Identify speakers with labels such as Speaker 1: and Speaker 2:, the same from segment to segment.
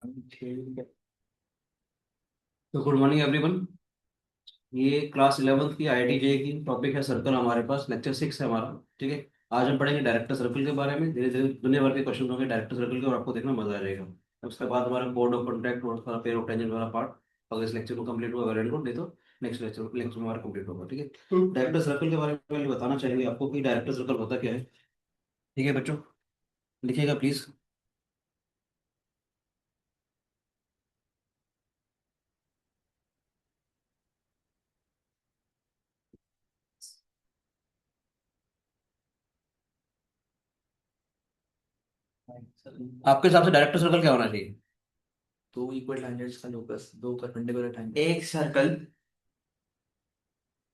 Speaker 1: ठीक है। तो गुड मॉर्निंग एवरीवन। ये क्लास 11th की आईआईटी की टॉपिक है सर्कल। हमारे पास लेक्चर 6 है हमारा। ठीक है। आज हम पढ़ेंगे डायरेक्टर सर्कल के बारे में। धीरे धीरे दुनिया भर के क्वेश्चन होंगे डायरेक्टर सर्कल के और आपको देखना मजा आ जाएगा। उसके बाद हमारा कोड ऑफ कॉन्टैक्ट और थोड़ा पेयर ऑफ टेंजेंट वाला पार्ट अगर इस लेक्चर को कंप्लीट हुआ वेल एंड गुड, नहीं तो नेक्स्ट लेक्चर लेक्चर में हमारा कंप्लीट होगा। ठीक है। डायरेक्टर सर्कल के बारे में पहले बताना चाहेंगे आपको कि डायरेक्टर सर्कल होता क्या है। ठीक है बच्चों, लिखिएगा प्लीज। आपके हिसाब से डायरेक्टर सर्कल क्या होना चाहिए?
Speaker 2: दो इक्वल टैंजेंट्स का लोकस, दो परपेंडिकुलर टैंजेंट।
Speaker 3: एक सर्कल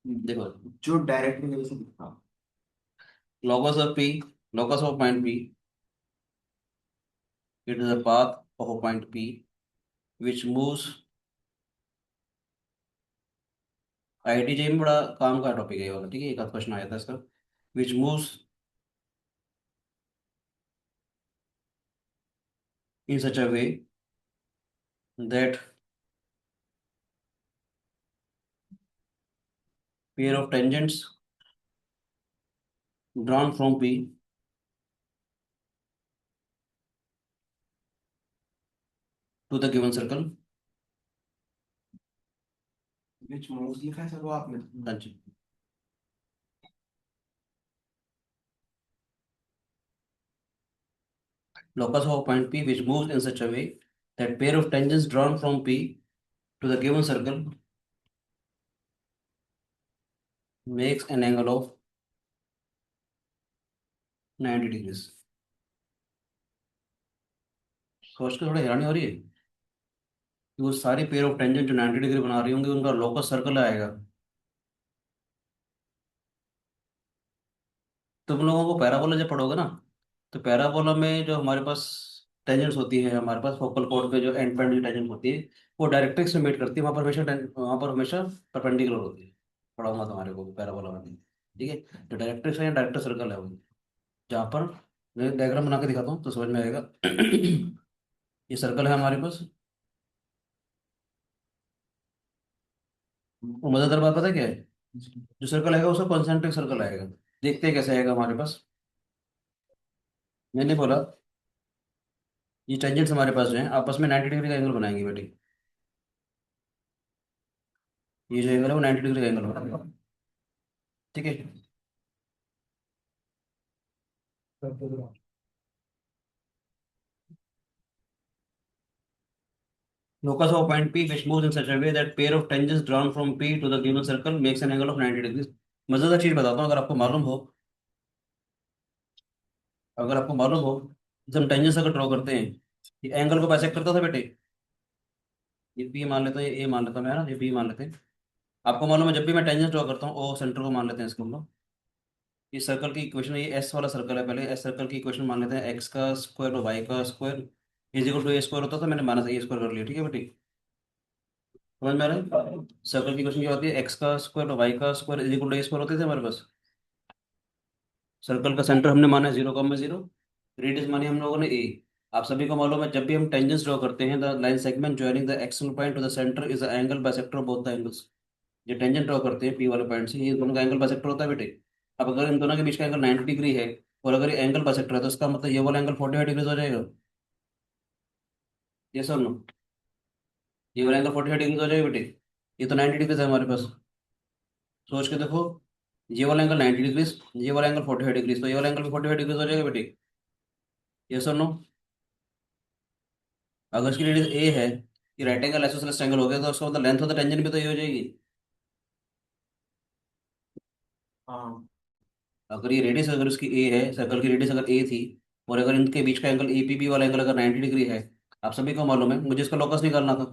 Speaker 1: देखो,
Speaker 3: जो डायरेक्टली मेरे से दिखता।
Speaker 1: locus of P, locus of point P, it is a path of a point P which moves। IIT में बड़ा काम का टॉपिक है ये वाला। ठीक है, एक आध क्वेश्चन आया था इसका। विच moves in such a way that pair of tangents drawn from P to the given circle।
Speaker 3: Which moves लिखा है सर वो आपने।
Speaker 1: हाँ जी। locus of a point P which moves in such a way that pair of tangents drawn from P to the given circle makes an angle of 90 degrees। सोच के थोड़ा हैरानी हो रही है कि वो सारी पेयर ऑफ टेंजेंट जो 90 डिग्री बना रही होंगी उनका लोकस सर्कल आएगा। तुम लोगों को पैराबोला जब पढ़ोगे ना, तो पैराबोला में जो हमारे पास टेंजेंट्स होती है, हमारे पास फोकल कोड पे जो एंड पॉइंट की टेंजेंट होती है, वो डायरेक्ट्रिक्स से मीट करती है। वहाँ पर हमेशा परपेंडिकुलर होती है। पढ़ाऊंगा तुम्हारे को पैराबोला में। ठीक है। जो डायरेक्ट्रिक्स है या डायरेक्टर सर्कल है वो, जहाँ पर मैं डायग्राम बना के दिखाता हूँ तो समझ में आएगा। ये सर्कल है हमारे पास। और मजेदार बात पता है क्या है? जो सर्कल आएगा उसका कॉन्सेंट्रिक सर्कल आएगा। देखते हैं कैसे आएगा हमारे पास। मैंने बोला ये टेंजेंट्स हमारे पास जो है आपस में 90 डिग्री का एंगल बनाएंगे बेटे। ये जो एंगल है वो 90 डिग्री का एंगल बनाएगा। ठीक है। Locus of point P which moves in such a way that pair of tangents drawn from P to the given circle makes an angle of 90 degrees। मजेदार चीज बताता हूँ, अगर आपको मालूम हो जब हम टेंजेंट्स अगर ड्रॉ करते हैं, ये एंगल को बाइसेक्ट करता था बेटे। ये P मान लेते हैं, ये A मान लेता हूं मैं, है ना, ये B मान लेते हैं। आपको मालूम है जब भी मैं टेंजेंट ड्रॉ करता हूँ, ओ सेंटर को मान लेते हैं इसको हम लोग। ये सर्कल की इक्वेशन, ये एस वाला सर्कल है, पहले एस सर्कल की इक्वेशन मान लेते हैं। एक्स का स्क्वायर और वाई का square is equal to A square होता था, मैंने माइनस ए स्क्वायर कर लिया। ठीक है बेटे, समझ में आ रहा है? सर्कल की क्वेश्चन क्या होती है? एक्स का स्क्वायर और वाई का square is equal to A square होते थे हमारे पास। सर्कल का सेंटर हमने माना है 0,0, रेडियस मानी हम लोगों ने ए। आप सभी को मालूम है जब भी हम टेंजेंट्स ड्रॉ करते हैं, the line segment joining the external point two the centre is the angle bisector of both the angles. ये टेंजेंट ड्रॉ करते हैं पी वाले पॉइंट से, ये दोनों का एंगल बाइसेक्टर होता है बेटे। अब अगर इन दोनों के बीच का एंगल 90 डिग्री है और अगर ये एंगल बाइसेक्टर है तो इसका मतलब ये वाला एंगल 45 डिग्री हो जाएगा। ये सुन लो, ये वाला एंगल 45 डिग्री हो जाएगा बेटे। ये तो 90 डिग्री है हमारे पास। सोच के देखो, ये वाला एंगल 90 डिग्री, ये वाला एंगल 45 डिग्री, तो ये वाला एंगल भी 45 डिग्री हो जाएगा बेटे। ये सुन लो, अगर इसकी रेडियस ए है, ये राइट एंगल आइसोसेलेस ट्रायंगल हो गया, तो उसका मतलब लेंथ ऑफ द टेंजेंट भी तो ये हो जाएगी।
Speaker 3: हाँ।
Speaker 1: अगर ये रेडियस अगर उसकी ए है, सर्कल की रेडियस अगर ए थी, और अगर इनके बीच का एंगल ए पी बी वाला एंगल अगर 90 डिग्री है, आप सभी को मालूम है मुझे इसका लोकस निकालना था।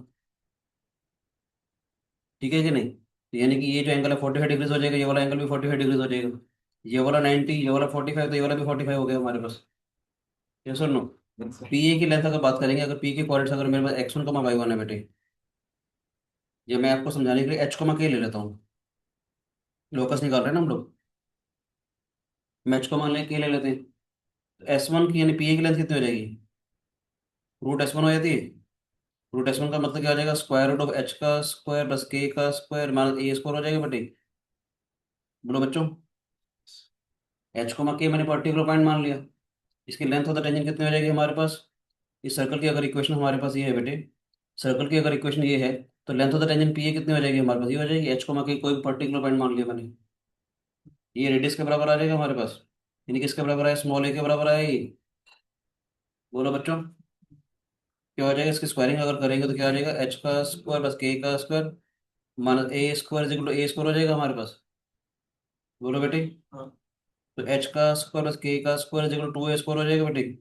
Speaker 1: ठीक है कि नहीं? तो यानी कि ये जो एंगल है 45 डिग्रीज हो जाएगा, ये वाला एंगल भी 45 डिग्रीज हो जाएगा। ये वाला 90, ये वाला 45, तो ये वाला भी 45 हो गया हमारे पास। ये सुन लो,
Speaker 3: बिल्कुल।
Speaker 1: पी ए की लेंथ अगर बात करेंगे, अगर पी के कोऑर्डिनेट्स अगर मेरे पास x1, y1 है बेटे, ये मैं आपको समझाने के लिए h, k ले लेता हूँ। लोकस निकाल रहे हैं ना हम लोग, मैं h, k ले लेते हैं। S1 की यानी पी ए की लेंथ कितनी हो जाएगी? √S1 हो जाती है। रूट एक्स वन का मतलब क्या हो जाएगा, स्क्वायर रूट ऑफ एच का स्क्वायर प्लस के का स्क्वायर माइनस ए स्क्वायर हो जाएगा बेटे। बोलो बच्चों, एच को के मैंने पर्टिकुलर पॉइंट मान लिया। इसकी लेंथ ऑफ द टेंजेंट कितनी हो जाएगी हमारे पास, इस सर्कल की अगर इक्वेशन हमारे पास ये है बेटे, सर्कल की अगर इक्वेशन ये है, तो length of the tangent P A कितनी हो जाएगी हमारे पास, ये हो जाएगी एच को के कोई पर्टिकुलर पॉइंट मान लिया मैंने, ये रेडियस के बराबर आ जाएगा हमारे पास। यानी किसके बराबर है, स्मॉल ए के बराबर आएगी। बोलो बच्चों, क्या हो जाएगा, इसकी स्क्वायरिंग अगर करेंगे तो क्या हो जाएगा, एच का स्क्वायर प्लस के का square minus A square is equal to A square हो जाएगा हमारे पास। बोलो बेटे,
Speaker 3: हाँ।
Speaker 1: तो एच का स्क्वायर प्लस के का square is equal to A square हो जाएगा बेटे।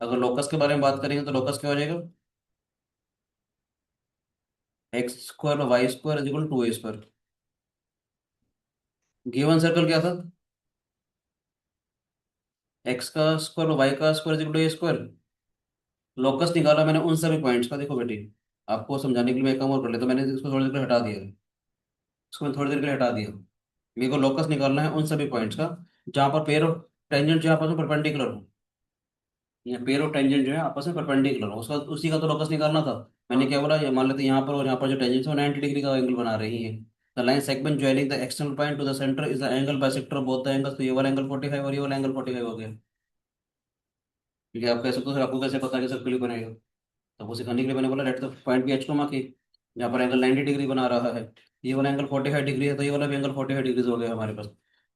Speaker 1: अगर लोकस के बारे में बात करेंगे तो लोकस क्या हो जाएगा, X square Y square is equal to A square. Given circle क्या था, एक्स का स्क्वायर वाई का square is equal to A square. Locus निकाला मैंने उन सभी पॉइंट्स का, देखो बेटे आपको समझाने के लिए मैं एक काम और कर लेता, मैंने इसको थोड़ी देर के लिए हटा दिया, इसको मैं थोड़ी देर के लिए हटा दिया। मेरे को लोकस निकालना है उन सभी पॉइंट्स का जहाँ पर पेयर ऑफ टेंजेंट जो है आपस में परपेंडिकुलर हो, या पेयर ऑफ टेंजेंट जो है आपस में परपेंडिकुलर हो, उसका उसी का तो लोकस निकालना था। मैंने क्या बोला, ये मान लेते हैं यहाँ पर और यहाँ पर जो टेंजेंट है 90 डिग्री का एंगल बना रही है। The line segment joining the external point two the centre is the angle bisector of both the angles, तो ये वाला एंगल 45 और ये वाला एंगल 45 हो गया। ठीक है, आप कैसे, तो आपको कैसे पता है कि सर्कल बनेगा, तो वो सिखाने के लिए मैंने बोला let the point be H को मार्क, यहाँ पर एंगल 90 डिग्री बना रहा है, ये वाला एंगल 45 डिग्री है, तो ये वाला भी एंगल 45 डिग्री हो गया हमारे पास।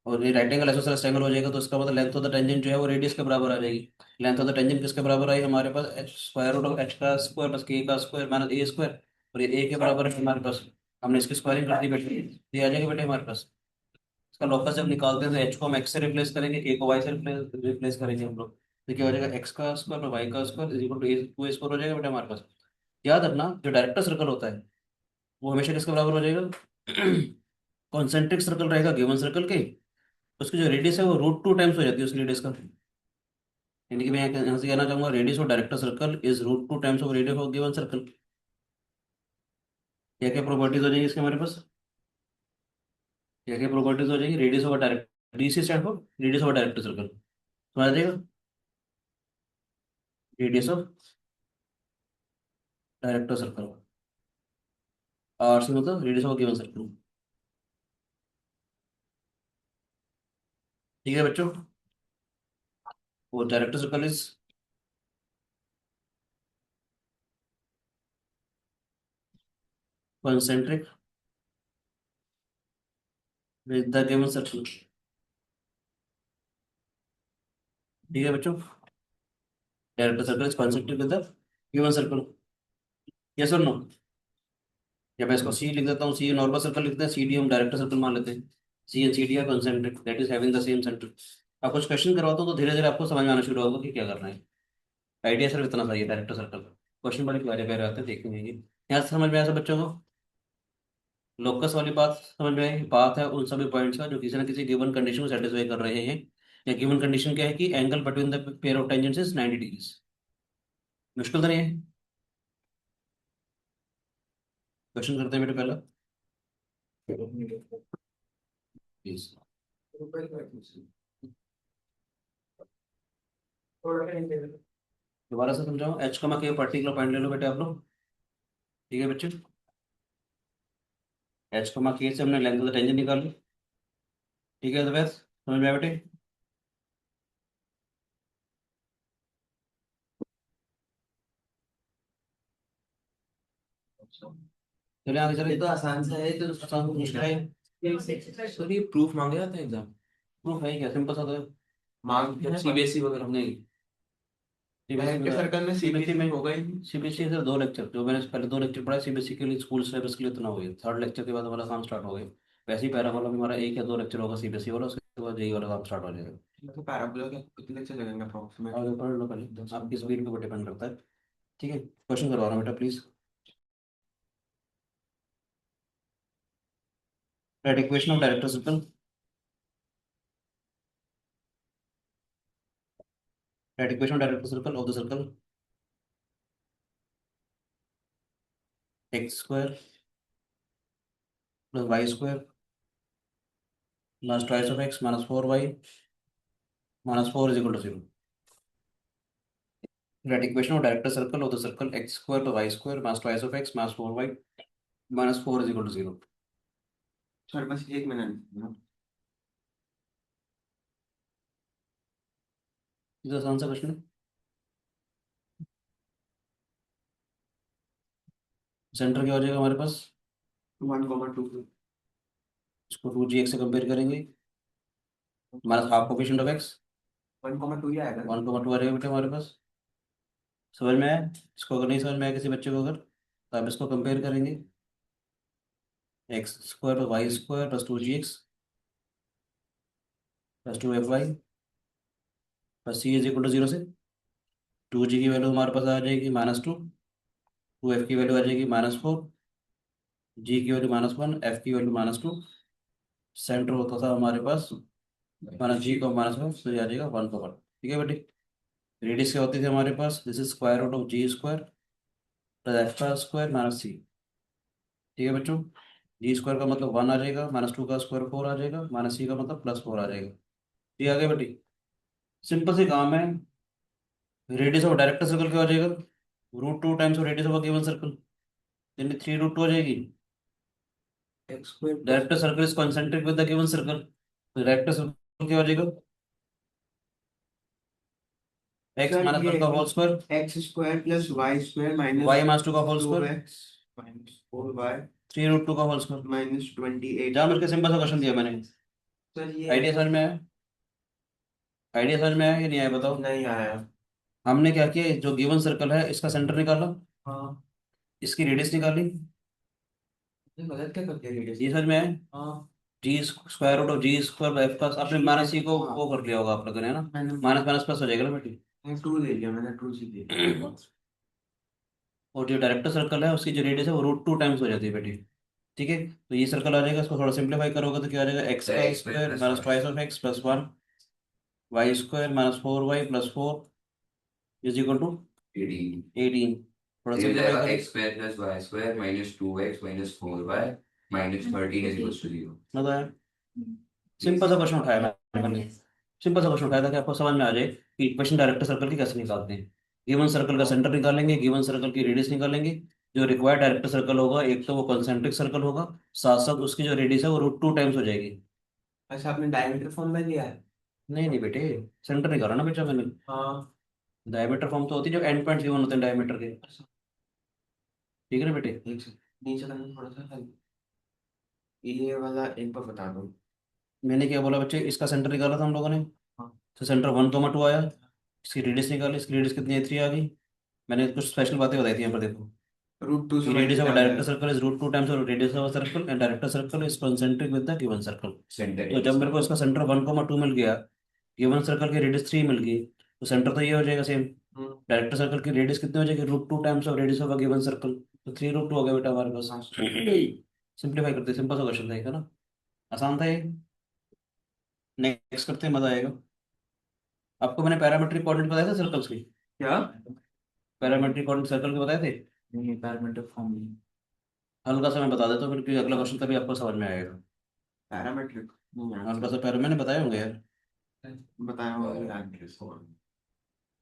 Speaker 1: और ये राइट एंगल आइसोसेलेस एंगल हो जाएगा, तो इसका मतलब लेंथ ऑफ द टेंजेंट जो है वो रेडियस के बराबर आ जाएगी। लेंथ ऑफ द टेंजेंट किसके बराबर आई हमारे पास, H square root of H का स्क्वायर प्लस के का स्क्वायर माइनस ए स्क्वायर, और ये ए के बराबर है हमारे पास। हमने इसकी स्क्वायरिंग कर दी बेटे, ये आ जाएगा बेटे हमारे पास। इसका लॉकस जब निकालते हैं तो एच को हम एक्स से रिप्लेस करेंगे, के को वाई से रिप्लेस करेंगे हम लोग, तो क्या हो जाएगा, एक्स का स्क्वायर और वाई का square is equal to A two A square हो जाएगा बेटा हमारे पास। याद रखना जो डायरेक्टर सर्कल होता है वो हमेशा किसके बराबर हो जाएगा, कॉन्सेंट्रिक सर्कल रहेगा गिवन सर्कल के, उसकी जो रेडियस है वो रूट टू टाइम्स हो जाती है उस रेडियस का। यानी कि मैं यहाँ से कहना चाहूंगा radius of director circle is root two times of radius of given circle. क्या क्या प्रॉपर्टीज हो जाएगी इसके हमारे पास, क्या क्या प्रॉपर्टीज हो जाएगी, radius of direct, D C stand for radius of director circle, समझ जाएगा, radius of director circle, R C मतलब रेडियस ऑफ गिवन सर्कल। ठीक है बच्चों, वो director circle is concentric with the given circle. ठीक है बच्चों, director circle is concentric with the given circle, yes और नो। या मैं इसको सी लिख देता हूँ, सी नॉर्मल सर्कल लिखते हैं, सी डी हम डायरेक्टर सर्कल मान लेते हैं। C and C D are concentric that is having the same centre. आप कुछ क्वेश्चन करवाता हूँ तो धीरे धीरे आपको समझ में आना शुरू होगा कि क्या करना है। आइडिया सिर्फ इतना सही है डायरेक्टर सर्कल का, क्वेश्चन बड़े प्यारे प्यारे आते हैं, देखेंगे ये। यहाँ से समझ में आया सब बच्चों को, लोकस वाली बात समझ में आई, बात है उन सभी पॉइंट्स का जो किसी ना किसी गिवन कंडीशन को सेटिस्फाई कर रहे हैं। या गिवन कंडीशन क्या है कि angle between the pair of tangents is 90 degrees. मुश्किल तो नहीं है, क्वेश्चन करते हैं बेटे पहला प्लीज। दोबारा से समझाओ, एच का के पर्टिकुलर पॉइंट ले लो बेटे आप लोग। ठीक है बच्चे, एच के से हमने लेंथ ऑफ द टेंजेंट निकाल ली। ठीक है तो बस समझ में आया बेटे। चलिए आगे चले,
Speaker 2: ये तो आसान सा है, तो
Speaker 1: आसान मुश्किल है,
Speaker 2: सर ये प्रूफ मांगे जाते हैं एग्जाम
Speaker 1: प्रूफ है क्या, सिंपल सा तो है।
Speaker 3: मार्क है
Speaker 2: सीबीएसई वगैरह में?
Speaker 1: नहीं, सीबीएसई
Speaker 3: डायरेक्टर सर्कल में
Speaker 1: सीबीएसई
Speaker 3: सीबीएसई
Speaker 1: में
Speaker 3: होगा ही।
Speaker 1: सीबीएसई से 2 लेक्चर, जो मैंने पहले 2 लेक्चर पढ़ा सीबीएसई के लिए, स्कूल सिलेबस के लिए इतना हो गया, थर्ड लेक्चर के बाद हमारा काम स्टार्ट हो गया। वैसे ही पैरा वाला भी हमारा 1 या 2 लेक्चर होगा सीबीएसई वाला, उसके बाद यही वाला काम स्टार्ट हो जाएगा।
Speaker 3: मतलब पैराबोला के कितने लेक्चर लगेंगे अप्रोक्सीमेट?
Speaker 1: आगे पढ़ लो पहले, आपकी स्पीड पे डिपेंड करता है। ठीक है, क्वेश्चन करवा रहा हूँ बेटा please. Write equation of director circle, write equation of director circle of the circle x square plus Y square plus twice of x minus 4y minus 4 is equal to 0। That equation of director circle of the circle x square to y square minus twice of x minus 4y minus 4 is equal to 0.
Speaker 3: Sir बस 1 minute.
Speaker 1: ये तो आसान सा question है। Centre क्या हो जाएगा हमारे पास?
Speaker 3: 1,2।
Speaker 1: इसको 2g से कंपेयर करेंगे, minus half coefficient of x
Speaker 3: 1,2 ही आएगा।
Speaker 1: 1,2 आ जाएगा बेटा हमारे पास। समझ में आया? इसको अगर नहीं समझ में आया किसी बच्चे को अगर, तो आप इसको कंपेयर करेंगे, X square Y square plus 2gx plus 2fy plus c is equal to 0 से 2g की वैल्यू हमारे पास आ जाएगी -2, 2f की वैल्यू आ जाएगी -4, g की वैल्यू -1, f की वैल्यू -2। सेंटर होता था हमारे पास -g को -1, तो ये आ जाएगा 1 को 1। ठीक है बेटी। रेडियस क्या होती थी हमारे पास? This is square root of G square plus F का स्क्वायर माइनस सी। ठीक है बच्चों। जी स्क्वायर का मतलब 1 आ जाएगा, -2 का स्क्वायर 4 आ जाएगा, माइनस सी का मतलब +4 आ जाएगा। ठीक है आगे बेटी। सिंपल सी काम है। रेडियस ऑफ डायरेक्टर सर्कल क्या हो जाएगा? √2 times radius of given circle, यानी 3√2 हो जाएगी।
Speaker 2: X square
Speaker 1: director circle is concentric with the given circle, तो डायरेक्टर सर्कल क्या हो जाएगा? एक्स
Speaker 3: सर
Speaker 1: माइनस
Speaker 3: ये
Speaker 1: 1 का whole square
Speaker 3: x² plus y² minus
Speaker 1: Y minus 2 का whole square
Speaker 3: 2x minus 4y
Speaker 1: 3√2 का होल स्क्वायर।
Speaker 3: माइनस 28।
Speaker 1: जहाँ मिलकर सिंपल सा क्वेश्चन दिया मैंने।
Speaker 3: सर ये
Speaker 1: आइडिया समझ में आया? आइडिया समझ में आया कि नहीं आया बताओ?
Speaker 3: नहीं आया।
Speaker 1: हमने क्या किया, जो गिवन सर्कल है इसका सेंटर निकाला,
Speaker 2: हाँ,
Speaker 1: इसकी रेडियस निकाली।
Speaker 2: ये गलत क्या कर दिया रेडियस?
Speaker 1: ये समझ में आया?
Speaker 2: हाँ,
Speaker 1: G square root of G square F का आपने माइनस सी को
Speaker 3: हाँ।
Speaker 1: वो कर लिया होगा आप लोगों ने, है ना?
Speaker 3: मैंने
Speaker 1: माइनस माइनस प्लस हो जाएगा ना बेटी।
Speaker 3: 2 ले लिया, मैंने 2 सी दे दिया।
Speaker 1: और जो डायरेक्टर सर्कल है उसकी जो रेडियस है वो √2 टाइम्स हो जाती है बेटी। ठीक है, तो ये सर्कल आ जाएगा, इसको थोड़ा सिंप्लीफाई करोगे तो क्या आ जाएगा? एक्स का square minus twice of X plus 1 Y square minus 4y plus 4 is equal to
Speaker 4: 18
Speaker 1: 18। थोड़ा
Speaker 4: ये हो
Speaker 1: सिंप्लीफाई
Speaker 4: जाएगा
Speaker 1: करें।
Speaker 4: X square plus Y square minus 2x minus 4y minus 13 is equal to 0।
Speaker 1: बताया? सिंपल सा क्वेश्चन उठाया मैंने। सिंपल सा क्वेश्चन उठाया था कि आपको समझ में आ जाए कि इक्वेशन डायरेक्टर सर्कल की कैसे निकालते हैं। गिवन सर्कल का सेंटर निकालेंगे, गिवन सर्कल की रेडियस निकालेंगे। जो रिक्वायर्ड डायरेक्टर सर्कल होगा एक तो वो कॉन्सेंट्रिक सर्कल होगा, साथ साथ उसकी जो रेडियस है वो √2 टाइम्स हो जाएगी।
Speaker 3: अच्छा, आपने डायमीटर फॉर्मूला लिया है?
Speaker 1: नहीं नहीं बेटे, सेंटर निकाला ना बेटा मैंने।
Speaker 3: हाँ।
Speaker 1: डायमीटर फॉर्म तो होती है जो एंड पॉइंट्स गिवन होते हैं डायमीटर के। ठीक है ना बेटे?
Speaker 3: एक से नीचे करना थोड़ा सा हेल्प। ये वाला एक बार बता दो।
Speaker 1: मैंने क्या बोला बच्चे, इसका सेंटर निकाला था हम लोगों ने,
Speaker 3: हाँ।
Speaker 1: तो सेंटर 1,2 आया। इसकी रेडियस निकाली, इसकी रेडियस कितनी है? 3 आ गई। मैंने कुछ स्पेशल बातें बताई थी यहाँ पर देखो।
Speaker 3: √2 से
Speaker 1: Radius of a
Speaker 3: मल्टीप्लाई हो
Speaker 1: director
Speaker 3: जाएगा।
Speaker 1: circle is √2 times the radius of a circle and director circle is concentric with the given circle।
Speaker 4: Centre
Speaker 1: तो जब मेरे को इसका सेंटर 1,2 मिल गया, गिवन सर्कल की रेडियस 3 मिल गई, तो सेंटर तो ये हो जाएगा सेम।
Speaker 3: हम्म।
Speaker 1: डायरेक्टर सर्कल की रेडियस कितनी हो जाएगी? √2 times of radius of a given circle, तो 3√2 हो गया बेटा हमारे पास।
Speaker 3: हाँ।
Speaker 1: सिंप्लीफाई करते, सिंपल सा क्वेश्चन था ये, है ना? आसान था ये। नेक्स्ट करते हैं, मजा आएगा। आपको मैंने पैरामेट्रिक कोऑर्डिनेट बताया था सर्कल्स की?
Speaker 3: क्या?
Speaker 1: पैरामेट्रिक कोऑर्डिनेट सर्कल के बताए थे?
Speaker 2: नहीं, पैरामीटर फॉर्म नहीं।
Speaker 1: हल्का सा मैं बता देता हूँ फिर, क्योंकि अगला क्वेश्चन तभी आपको समझ में आएगा।
Speaker 3: पैरामेट्रिक
Speaker 1: हल्का सा पैरा मैंने बताए होंगे यार।
Speaker 3: बताया हुआ है।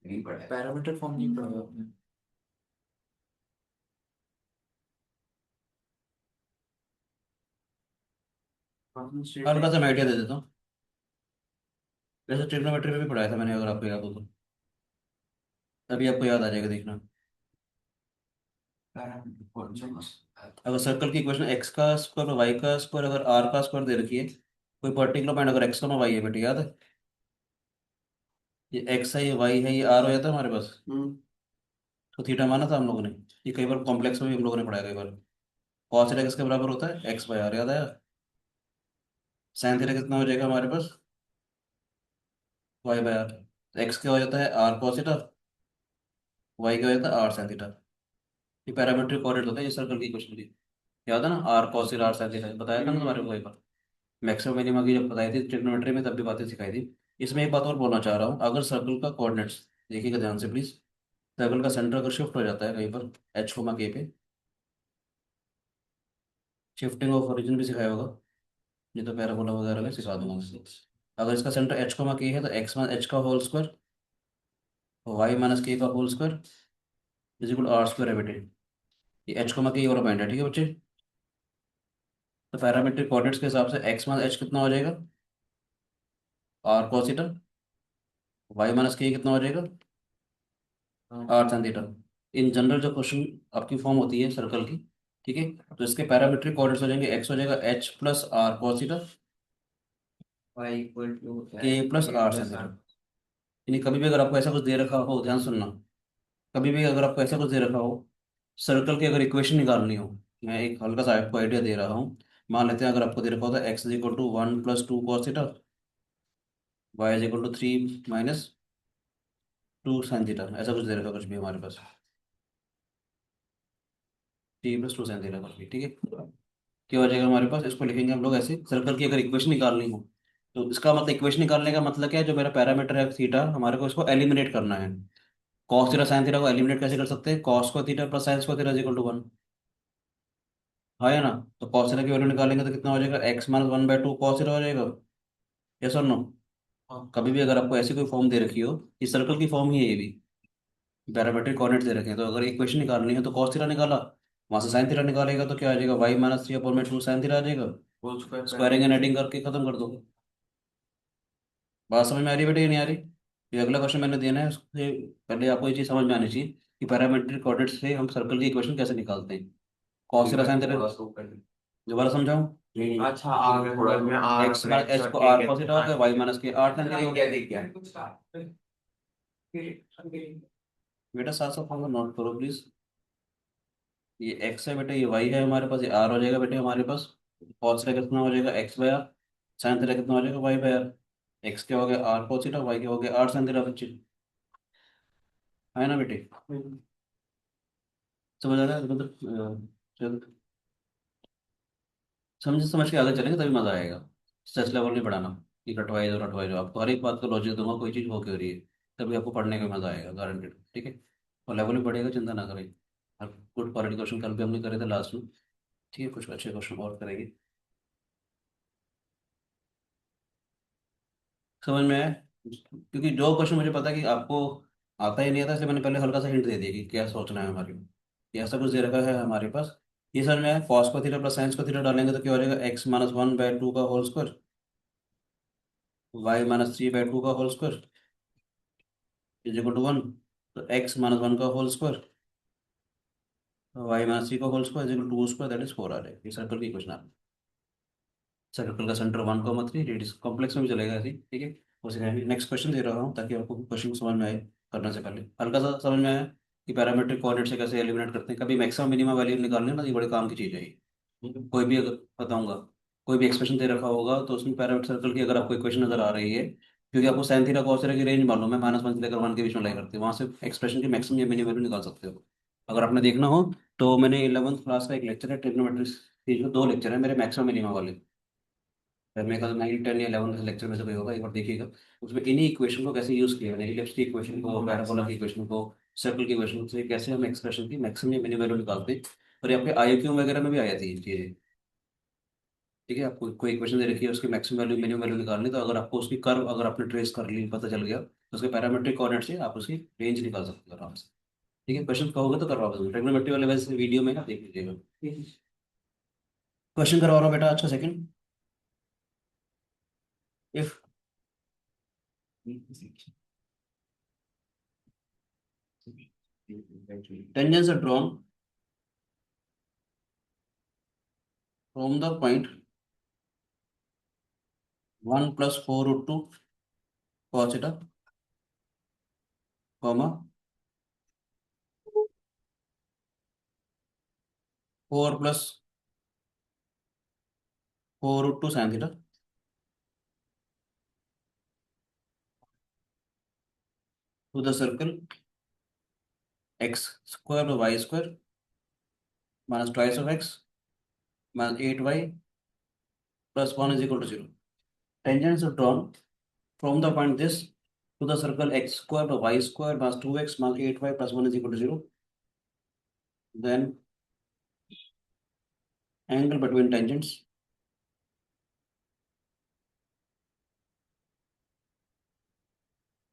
Speaker 4: नहीं पढ़ा है।
Speaker 2: पैरामीटर फॉर्म नहीं पढ़ा आपने?
Speaker 1: हल्का सा मैं आइडिया दे देता हूँ। वैसे ट्रिग्नोमेट्री में भी पढ़ाया था मैंने, अगर आपको याद हो तो तभी आपको याद आ जाएगा, देखना। अगर सर्कल की इक्वेशन एक्स का स्क्वायर वाई का स्क्वायर अगर आर का स्क्वायर दे रखी है, कोई पर्टिकुलर पॉइंट अगर एक्स का वाई है बेटे, याद है? ये एक्स है, ये वाई है, ये आर हो जाता है हमारे पास। तो थीटा माना था हम लोगों ने। ये कई बार कॉम्प्लेक्स में भी हम लोगों ने पढ़ाया कई बार। कॉस थीटा किसके बराबर होता है? एक्स बाय आर, याद आया? साइन थीटा कितना हो जाएगा हमारे पास? Y by R. एक्स क्या हो जाता है? Are cos theta. वाई क्या हो जाता है? R sine theta. ये पैरामेट्रिक कोऑर्डिनेट होता है ये सर्कल की इक्वेशन की। याद है ना? R cos theta R sine theta, बताया था ना तुम्हारे को कई बार। मैक्सिमम मिनिमा की जब बताई थी ट्रिग्नोमेट्री में, तब भी बातें सिखाई थी। इसमें एक बात और बोलना चाह रहा हूँ, अगर सर्कल का कोऑर्डिनेट्स देखिएगा ध्यान से प्लीज। सर्कल का सेंटर अगर शिफ्ट हो जाता है कहीं पर एच कोमा के पे, शिफ्टिंग ऑफ ओरिजिन भी सिखाया होगा, ये तो पैराबोला वगैरह में सिखा दूंगा मैं। अगर इसका सेंटर एच कोमा के है तो एक्स मान एच का whole square Y minus K का whole square is equal R square है बेटे। ये एच को के और पॉइंट है, ठीक है बच्चे। तो पैरामीट्रिक कोऑर्डिनेट्स के हिसाब से एक्स माइनस एच कितना हो जाएगा, R cos theta. Y minus K कितना हो जाएगा, R sin theta. In general जो क्वेश्चन आपकी फॉर्म होती है सर्कल की, ठीक है, तो इसके पैरामीट्रिक कोऑर्डिनेट्स हो जाएंगे, एक्स हो जाएगा H plus R cos theta,
Speaker 3: y equal to
Speaker 1: K plus R sin theta. यानी कभी भी अगर आपको ऐसा कुछ दे रखा हो, ध्यान सुनना, कभी भी अगर आपको ऐसा कुछ दे रखा हो, सर्कल की अगर इक्वेशन निकालनी हो, मैं एक हल्का सा आपको आइडिया दे रहा हूँ। मान लेते हैं अगर आपको दे रखा होता है X is equal to 1 + 2 cos theta, Y is equal to 3 - 2 sin theta, ऐसा कुछ दे रखा कुछ भी हमारे पास, 3 + 2 sin थीटा कुछ भी, ठीक है। क्या हो जाएगा हमारे पास, इसको लिखेंगे हम लोग ऐसे, सर्कल की अगर इक्वेशन निकालनी हो, तो इसका मतलब इक्वेशन निकालने का मतलब क्या है, जो मेरा पैरामीटर है थीटा, हमारे को इसको एलिमिनेट करना है। कॉस थीटा साइन थीटा को एलिमिनेट कैसे कर सकते हैं, कॉस को थीटा प्लस साइन को थीटा इज इक्वल टू 1, हाँ या ना। तो कॉस थीटा की वैल्यू निकालेंगे तो कितना हो जाएगा, x - 1/2 कॉस थीटा हो जाएगा, यस और नो। कभी भी अगर आपको ऐसी कोई फॉर्म दे रखी हो, ये सर्कल की फॉर्म ही है ये भी, पैरामीट्रिक कोऑर्डिनेट्स दे रखे हैं, तो अगर इक्वेशन निकालनी है तो कॉस थीटा निकाला, वहां से साइन थीटा निकालेगा तो क्या आ जाएगा, y - 3/2 sin थीटा आ जाएगा।
Speaker 3: Whole square
Speaker 1: squaring and adding करके खत्म कर दो। बात समझ में आ रही है बेटे, ये नहीं आ रही। ये अगला क्वेश्चन मैंने देना है, उससे पहले आपको ये चीज समझ में आनी चाहिए कि पैरामीट्रिक कोऑर्डिनेट्स से हम सर्कल की इक्वेशन कैसे निकालते हैं। कॉस थीटा साइन थीटा,
Speaker 4: थोड़ा सा ऊपर।
Speaker 1: दोबारा समझाऊं।
Speaker 3: अच्छा आ गया
Speaker 4: थोड़ा
Speaker 3: समझ में, आर
Speaker 1: एक्स
Speaker 3: अपने
Speaker 1: एच
Speaker 3: एक्स और
Speaker 1: को
Speaker 3: के
Speaker 1: आर
Speaker 3: के
Speaker 1: cos थीटा हो गया, वाई माइनस के आर sin थीटा हो गया।
Speaker 4: दिख गया।
Speaker 1: बेटा साथ साथ हम नोट करो प्लीज। ये एक्स है बेटा, ये वाई है हमारे पास, ये आर हो जाएगा बेटे हमारे पास। cos थीटा कितना हो जाएगा, x/r। साइन थीटा कितना हो जाएगा, y/r। एक्स क्या हो गया आर cos थीटा, वाई क्या हो गया आर sin थीटा बच्चे, है ना बेटे। समझ आ रहा है मतलब चलो, समझ समझ के आगे चलेंगे तभी मजा आएगा। स्ट्रेस लेवल नहीं बढ़ाना कि रटवाए जो रटवाए जो, आपको हर एक बात का लॉजिक दूंगा, कोई चीज़ हो क्यों रही है, तभी आपको पढ़ने का मजा आएगा गारंटेड, ठीक है। और लेवल भी बढ़ेगा, चिंता ना करें। और गुड क्वालिटी क्वेश्चन कल भी हमने करे थे लास्ट में, ठीक है, कुछ अच्छे क्वेश्चन और करेंगे। समझ में आया, क्योंकि जो क्वेश्चन मुझे पता है कि आपको आता ही नहीं आता, इसलिए मैंने पहले हल्का सा हिंट दे दिया कि क्या सोचना है हमारे को, कि ऐसा कुछ दे रखा है हमारे पास। ये समझ में आया, कॉस को थीटा प्लस साइंस को थीटा डालेंगे तो क्या हो जाएगा, x - 1/2 का होल स्क्वायर, y - 3/2 का whole square is equal to 1। तो x - 1 का होल स्क्वायर, y - 3 का whole square is equal to square, that is 4 आ जाएगा। ये सर्कल की इक्वेशन आ रही है। सर्कल का सेंटर 1,3, रेडियस कॉम्प्लेक्स में भी चलेगा ऐसे ही, ठीक है। उसे कहेंगे, नेक्स्ट क्वेश्चन दे रहा हूँ ताकि आपको क्वेश्चन को समझ में आए, करने से पहले हल्का सा समझ में आया कि पैरामीट्रिक कोऑर्डिनेट से कैसे एलिमिनेट करते हैं। कभी मैक्सिमम मिनिमम वैल्यू निकालनी है ना, ये बड़े काम की चीज़ है ये। कोई भी अगर बताऊंगा, कोई भी एक्सप्रेशन दे रखा होगा तो उसमें पैरामीटर सर्कल की अगर आपको इक्वेशन नजर आ रही है, क्योंकि आपको साइन थीटा कॉस थीटा की रेंज मालूम है, -1 से लेकर 1 के बीच में लाई करते हैं, वहां से एक्सप्रेशन की मैक्सिमम या मिनिमम वैल्यू निकाल सकते हो। अगर आपने देखना हो तो मैंने 11th क्लास का एक लेक्चर है ट्रिग्नोमेट्रिक्स, ये जो दो लेक्चर है मेरे मैक्सिमम मिनिमम वाले, मेरे ख्याल 9, 10 या 11 लेक्चर में से कोई होगा, एक बार देखिएगा। उसमें इन्हीं इक्वेशन को कैसे यूज किया मैंने, इलिप्स की इक्वेशन को, पैराबोला की इक्वेशन को, सर्कल की इक्वेशन से कैसे हम एक्सप्रेशन की मैक्सिमम या मिनिमम वैल्यू निकालते हैं। और ये आपके IQ वगैरह में भी आ जाती है ये चीजें, ठीक है। आपको कोई इक्वेशन दे रखी है, उसकी मैक्सिमम वैल्यू मिनिमम वैल्यू निकालनी, तो अगर आपको उसकी कर्व अगर आपने ट्रेस कर ली, पता चल गया, तो उसके पैरामेट्रिक कोऑर्डिनेट से आप उसकी रेंज निकाल सकते हो आराम से, ठीक है। क्वेश्चन कहोगे तो करवा दूंगा, ट्रिग्नोमेट्री वाले वैसे वीडियो में आप देख लीजिएगा। क्वेश्चन करवा रहा हूँ बेटा, अच्छा second. If tangents are drawn from the point 1 + 4√2 cos theta, comma 4 + 4√2 sin theta to the circle x square + y square minus twice of x minus 8y plus 1 is equal to 0. Tangents are drawn from the point this to the circle x square + y square minus 2x minus 8y plus 1 is equal to 0. Then angle between tangents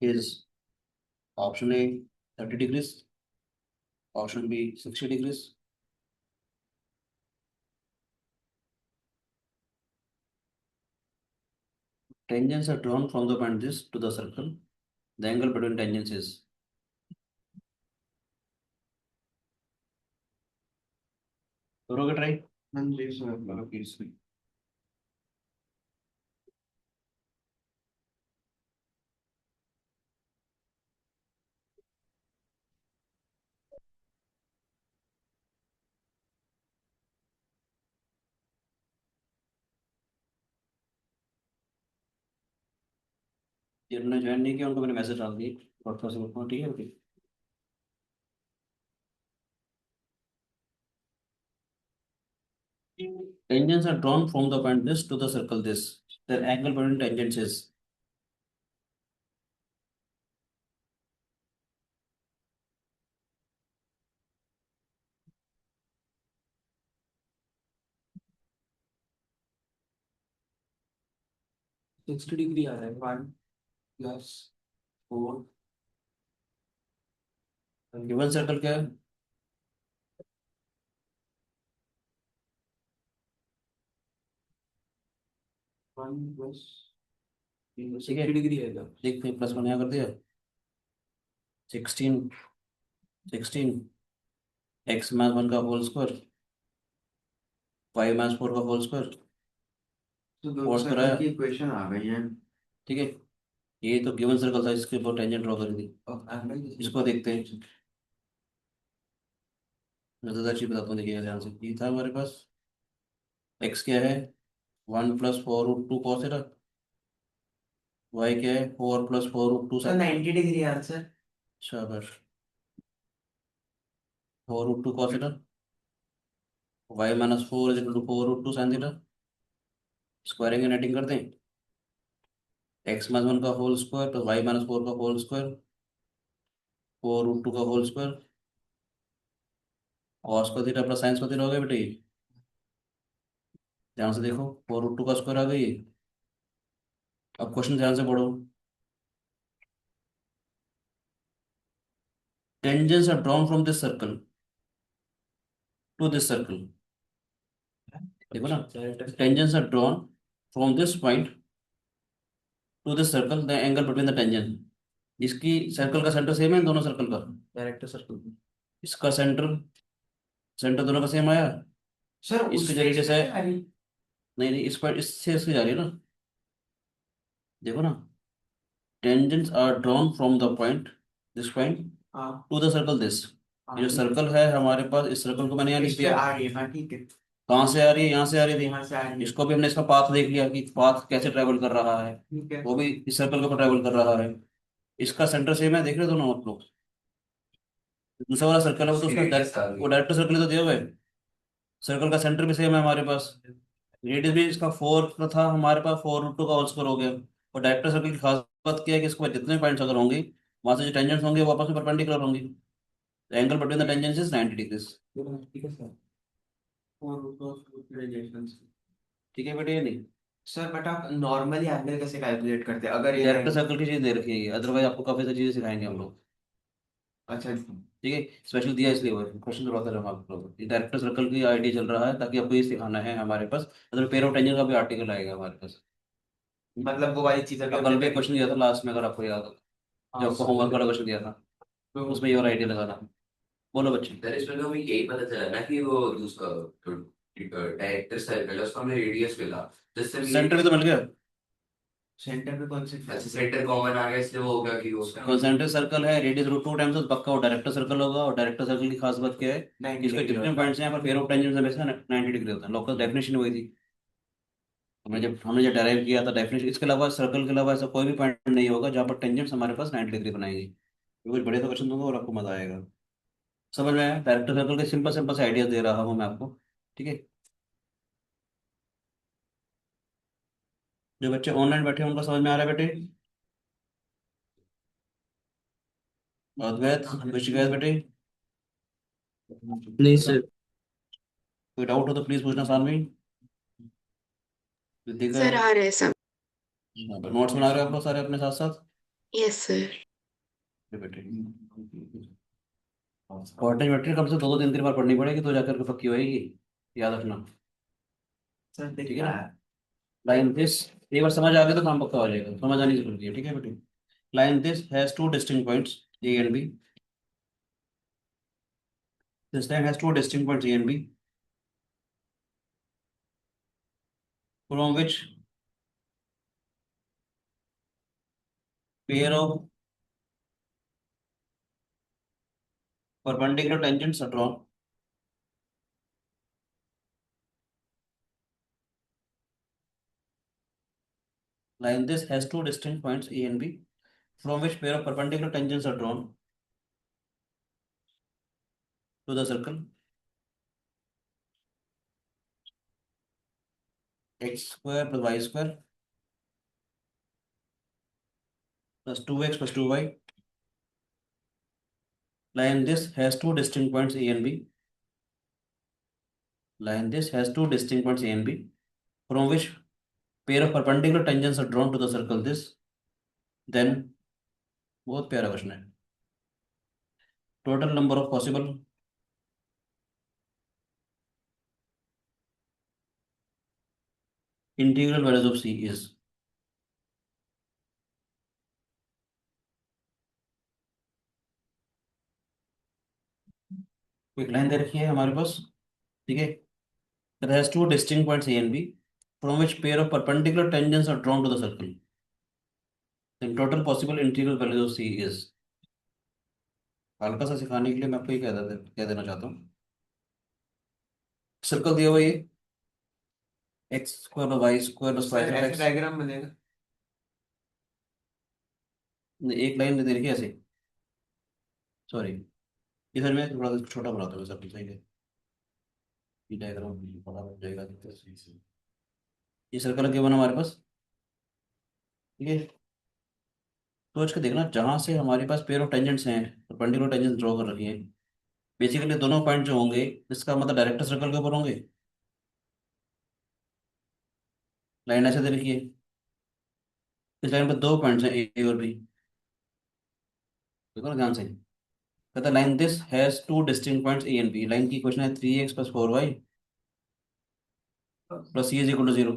Speaker 1: is option A 30 degrees, option B 60 degrees. Tangents are drawn from the point this to the circle. The angle between tangents is, करोगे try?
Speaker 3: हाँ जी sir.
Speaker 1: करो please. जिन्होंने join नहीं किया उनको मैंने message डाल दी WhatsApp से ग्रुप में, ठीक है okay. Tangents are drawn from the point this to the circle this. The angle between tangents is,
Speaker 2: 60 degree आ रहा है।
Speaker 3: 1 + 4
Speaker 1: गिवन सर्कल क्या है?
Speaker 3: 1 +
Speaker 1: ठीक है
Speaker 2: 60 डिग्री है इधर।
Speaker 1: देख फिर प्लस वन यहाँ कर दिया। 16 16 एक्स माइनस वन का whole square, Y minus four का होल स्क्वायर।
Speaker 3: तो दो
Speaker 1: Force
Speaker 3: सर्कल
Speaker 1: कराया।
Speaker 3: की इक्वेशन आ गई है।
Speaker 1: ठीक है ये तो गिवन सर्कल था, इसके ऊपर टेंजेंट ड्रॉ करी थी।
Speaker 3: और एंगल
Speaker 1: इसको देखते हैं, मैं ज़्यादा अच्छी बताता हूँ, देखिएगा ध्यान से। ये था हमारे पास, एक्स क्या है 1 + 4√2 cos थीटा, वाई क्या है 4 + 4√2
Speaker 3: तो
Speaker 1: sin।
Speaker 3: 90 degree answer.
Speaker 1: शाबाश। 4√2 cos theta, y - 4 = 4√2 sin theta. Squaring and नेटिंग करते हैं, एक्स माइनस वन का whole square plus y minus four का होल स्क्वायर, 4√2 का होल स्क्वायर, कॉस का थीटा प्लस साइंस का थीटा हो गया बेटे। ध्यान से देखो 4√2 का स्क्वायर आ गई। अब क्वेश्चन ध्यान से पढ़ो। Tangents are drawn from this circle to this circle. देखो ना, tangents are drawn from this point to this circle, the angle between the tangent. इसकी सर्कल का सेंटर सेम है दोनों सर्कल का।
Speaker 2: Director circle.
Speaker 1: इसका सेंटर, सेंटर दोनों का सेम आया।
Speaker 3: सर
Speaker 1: इसके
Speaker 3: उस
Speaker 1: जरिए
Speaker 3: फेस
Speaker 1: से,
Speaker 3: पे आ रही।
Speaker 1: नहीं नहीं इस पर इससे इससे जा रही है ना। देखो ना, tangents are drawn from the point this point
Speaker 3: हाँ
Speaker 1: टू द सर्कल दिस।
Speaker 3: हाँ
Speaker 1: ये जो
Speaker 3: ठीक
Speaker 1: सर्कल है हमारे पास, इस सर्कल को मैंने यहाँ
Speaker 3: है।
Speaker 1: लिख
Speaker 3: इस पे
Speaker 1: दिया।
Speaker 3: आ रही है, हाँ ठीक है।
Speaker 1: कहाँ से आ रही है? यहाँ से आ रही
Speaker 3: यहाँ से आ रही
Speaker 1: थी।
Speaker 3: है।
Speaker 1: इसको भी हमने इसका पाथ देख लिया कि पाथ कैसे ट्रेवल कर रहा है,
Speaker 3: ठीक है।
Speaker 1: वो भी इस सर्कल के ऊपर ट्रेवल कर रहा है। इसका सेंटर सेम है, देख रहे हो दोनों आप लोग। दूसरा वाला सर्कल है वो तो
Speaker 4: उसकी
Speaker 1: उसका
Speaker 4: रेडियस आ
Speaker 1: वो
Speaker 4: गई।
Speaker 1: डायरेक्टर सर्कल ही तो दिया हुआ है। सर्कल का सेंटर भी सेम है हमारे पास। रेडियस भी इसका 4 का था हमारे पास, 4√2 का होल स्क्वायर हो गया। और डायरेक्टर सर्कल की खास बात क्या है कि इसके बाद जितने पॉइंट्स अगर होंगे, वहां से जो टेंजेंट्स होंगे वो आपस में परपेंडिकुलर होंगे। Angle between the tangents is 90 degrees.
Speaker 2: ठीक है सर।
Speaker 3: और रिलेशंस।
Speaker 1: ठीक है बेटे, ये नहीं
Speaker 3: सर बट आप नॉर्मली एंगल कैसे कैलकुलेट करते हैं अगर ये
Speaker 1: डायरेक्टर
Speaker 3: नाइन।
Speaker 1: सर्कल की चीज दे रखी है, अदरवाइज आपको काफी सारी चीजें सिखाएंगे हम लोग।
Speaker 3: अच्छा।
Speaker 1: ठीक है स्पेशल दिया इसलिए हुआ है, क्वेश्चन करवाते रहो आप लोग। ये डायरेक्टर सर्कल की आइडिया चल रहा है ताकि आपको ये सिखाना है हमारे पास। मतलब पेयर ऑफ टेंजेंट का भी आर्टिकल आएगा हमारे पास।
Speaker 3: मतलब वो वाली चीज अभी
Speaker 1: अब
Speaker 3: हमने
Speaker 1: कल भी
Speaker 3: करी।
Speaker 1: क्वेश्चन दिया था लास्ट में, अगर आपको याद हो,
Speaker 3: हाँ
Speaker 1: जो आपको होमवर्क वाला क्वेश्चन दिया था,
Speaker 3: तो
Speaker 1: उसमें ये और आइडिया लगाना। बोलो बच्चे।
Speaker 4: सर इसमें तो हमें यही पता चला ना कि वो उसका डायरेक्टर सर्कल है, उसको हमें रेडियस मिला, जिससे
Speaker 1: सेंटर भी तो मिल गया।
Speaker 3: सेंटर पे कौन से
Speaker 4: अच्छा सेंटर कॉमन आ गया, इसलिए वो होगा कि उसका
Speaker 1: कॉन्सेंट्रिक सर्कल है, रेडियस √2 टाइम्स तो पक्का वो डायरेक्टर सर्कल होगा। और डायरेक्टर सर्कल की खास बात क्या है कि
Speaker 3: 90
Speaker 1: इसके
Speaker 3: डिग्री
Speaker 1: जितने पॉइंट्स हैं यहाँ पर पेयर ऑफ टेंजेंट्स हमेशा 90 डिग्री होता है। लोकल डेफिनेशन वही थी, हमने जब डेराइव किया था डेफिनेशन। इसके अलावा सर्कल के अलावा ऐसा कोई भी पॉइंट नहीं होगा जहाँ पर टेंजेंट्स हमारे पास 90 डिग्री बनाएंगे। कुछ बड़े तो क्वेश्चन दूंगा और आपको मजा आएगा। समझ में आया? डायरेक्टर सर्कल के सिंपल सिंपल से आइडिया दे रहा हूँ मैं आपको। ठीक है जो बच्चे ऑनलाइन बैठे हैं उनको समझ में आ रहा है बेटे? अद्वैत, ऋषिकेश बेटे,
Speaker 2: नहीं सर।
Speaker 1: कोई डाउट हो तो प्लीज पूछना सामने। विद्या
Speaker 5: सर आ रहे हैं सब।
Speaker 1: नोट्स बना रहे हो आप लोग सारे अपने साथ साथ?
Speaker 5: Yes sir.
Speaker 1: बेटे क्वाड्रेटिक ज्योमेट्री कम से 2-3 बार पढ़नी पड़ेगी तो जाकर के पक्की होएगी, याद रखना।
Speaker 3: सर
Speaker 1: ठीक है ना। लाइन दिस, एक बार समझ आ गया तो काम पक्का हो जाएगा, समझ आनी जरूरी है। ठीक है बेटे। Line this has two distinct points A and B, this line has two distinct points A and B from which pair of perpendicular tangents are drawn. Line this has two distinct points A and B, from which pair of perpendicular tangents are drawn to the circle x square plus y square plus 2x plus 2y. Line this has two distinct points A and B. Line this has two distinct points A and B, from which pair of perpendicular tangents are drawn to the circle this. Then बहुत प्यारा question है। Total number of possible integral values of C is, एक line दे रखी है हमारे पास। ठीक है। It has two distinct points A and B, from which pair of perpendicular tangents are drawn to the circle. Then total possible integral values of C is, हल्का सा सिखाने के लिए मैं आपको ये कह देना चाहता हूँ। सर्कल दिया हुआ ये x square Y square plus y
Speaker 3: sir
Speaker 1: square
Speaker 3: ऐसे
Speaker 1: एक्स,
Speaker 3: डायग्राम बनेगा।
Speaker 1: एक लाइन दे रखी है ऐसे। सॉरी, इधर मैं थोड़ा सा छोटा बनाता हूँ सर्कल, सही है। ये डायग्राम बड़ा हो जाएगा। ये सर्कल क्या बना हमारे पास। ठीक है। सोच के देखना, जहां से हमारे पास पेयर ऑफ टेंजेंट्स हैं, परपेंडिकुलर टेंजेंट्स ड्रॉ कर रखी है, बेसिकली दोनों पॉइंट जो होंगे इसका मतलब डायरेक्टर सर्कल के ऊपर होंगे। लाइन ऐसे दे रखी है, इस लाइन पर दो पॉइंट्स हैं ए और बी। देखो ना ध्यान से, कहता है line this has two distinct points A and B. Line की क्वेश्चन है 3x plus 4y plus C is equal to 0।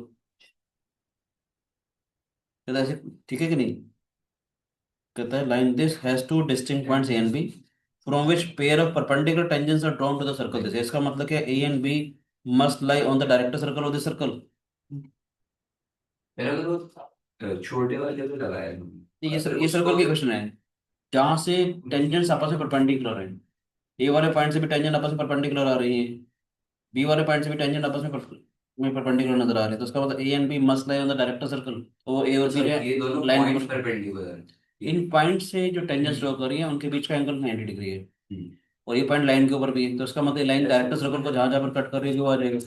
Speaker 1: कहता है ऐसे, ठीक है कि नहीं। कहता है line this has two distinct points A and B, from which pair of perpendicular tangents are drawn to the circle this. इसका मतलब क्या, A and B must lie on the director circle of this circle.
Speaker 4: मेरा तो छोटे वाले तो लगाया है।
Speaker 1: ये सर्कल की क्वेश्चन है, जहां से टेंजेंट्स आपस में परपेंडिकुलर हैं। ए वाले पॉइंट से भी टेंजेंट आपस में परपेंडिकुलर आ रही है, बी वाले पॉइंट से भी टेंजेंट आपस में परपेंडिकुलर नजर आ रहे हैं। तो उसका मतलब A and B must lie on the director circle. तो ए और बी
Speaker 4: सर ये दोनों
Speaker 1: लाइन
Speaker 4: पॉइंट्स
Speaker 1: के
Speaker 4: परपेंडिकुलर है।
Speaker 1: इन पॉइंट से जो टेंजेंट्स ड्रॉ कर रही है उनके बीच का एंगल 90 डिग्री है।
Speaker 4: हम्म।
Speaker 1: और ये पॉइंट लाइन के ऊपर भी है, तो उसका मतलब लाइन डायरेक्टर सर्कल को जहां जहां पर कट कर रही है वो आ जाएगा।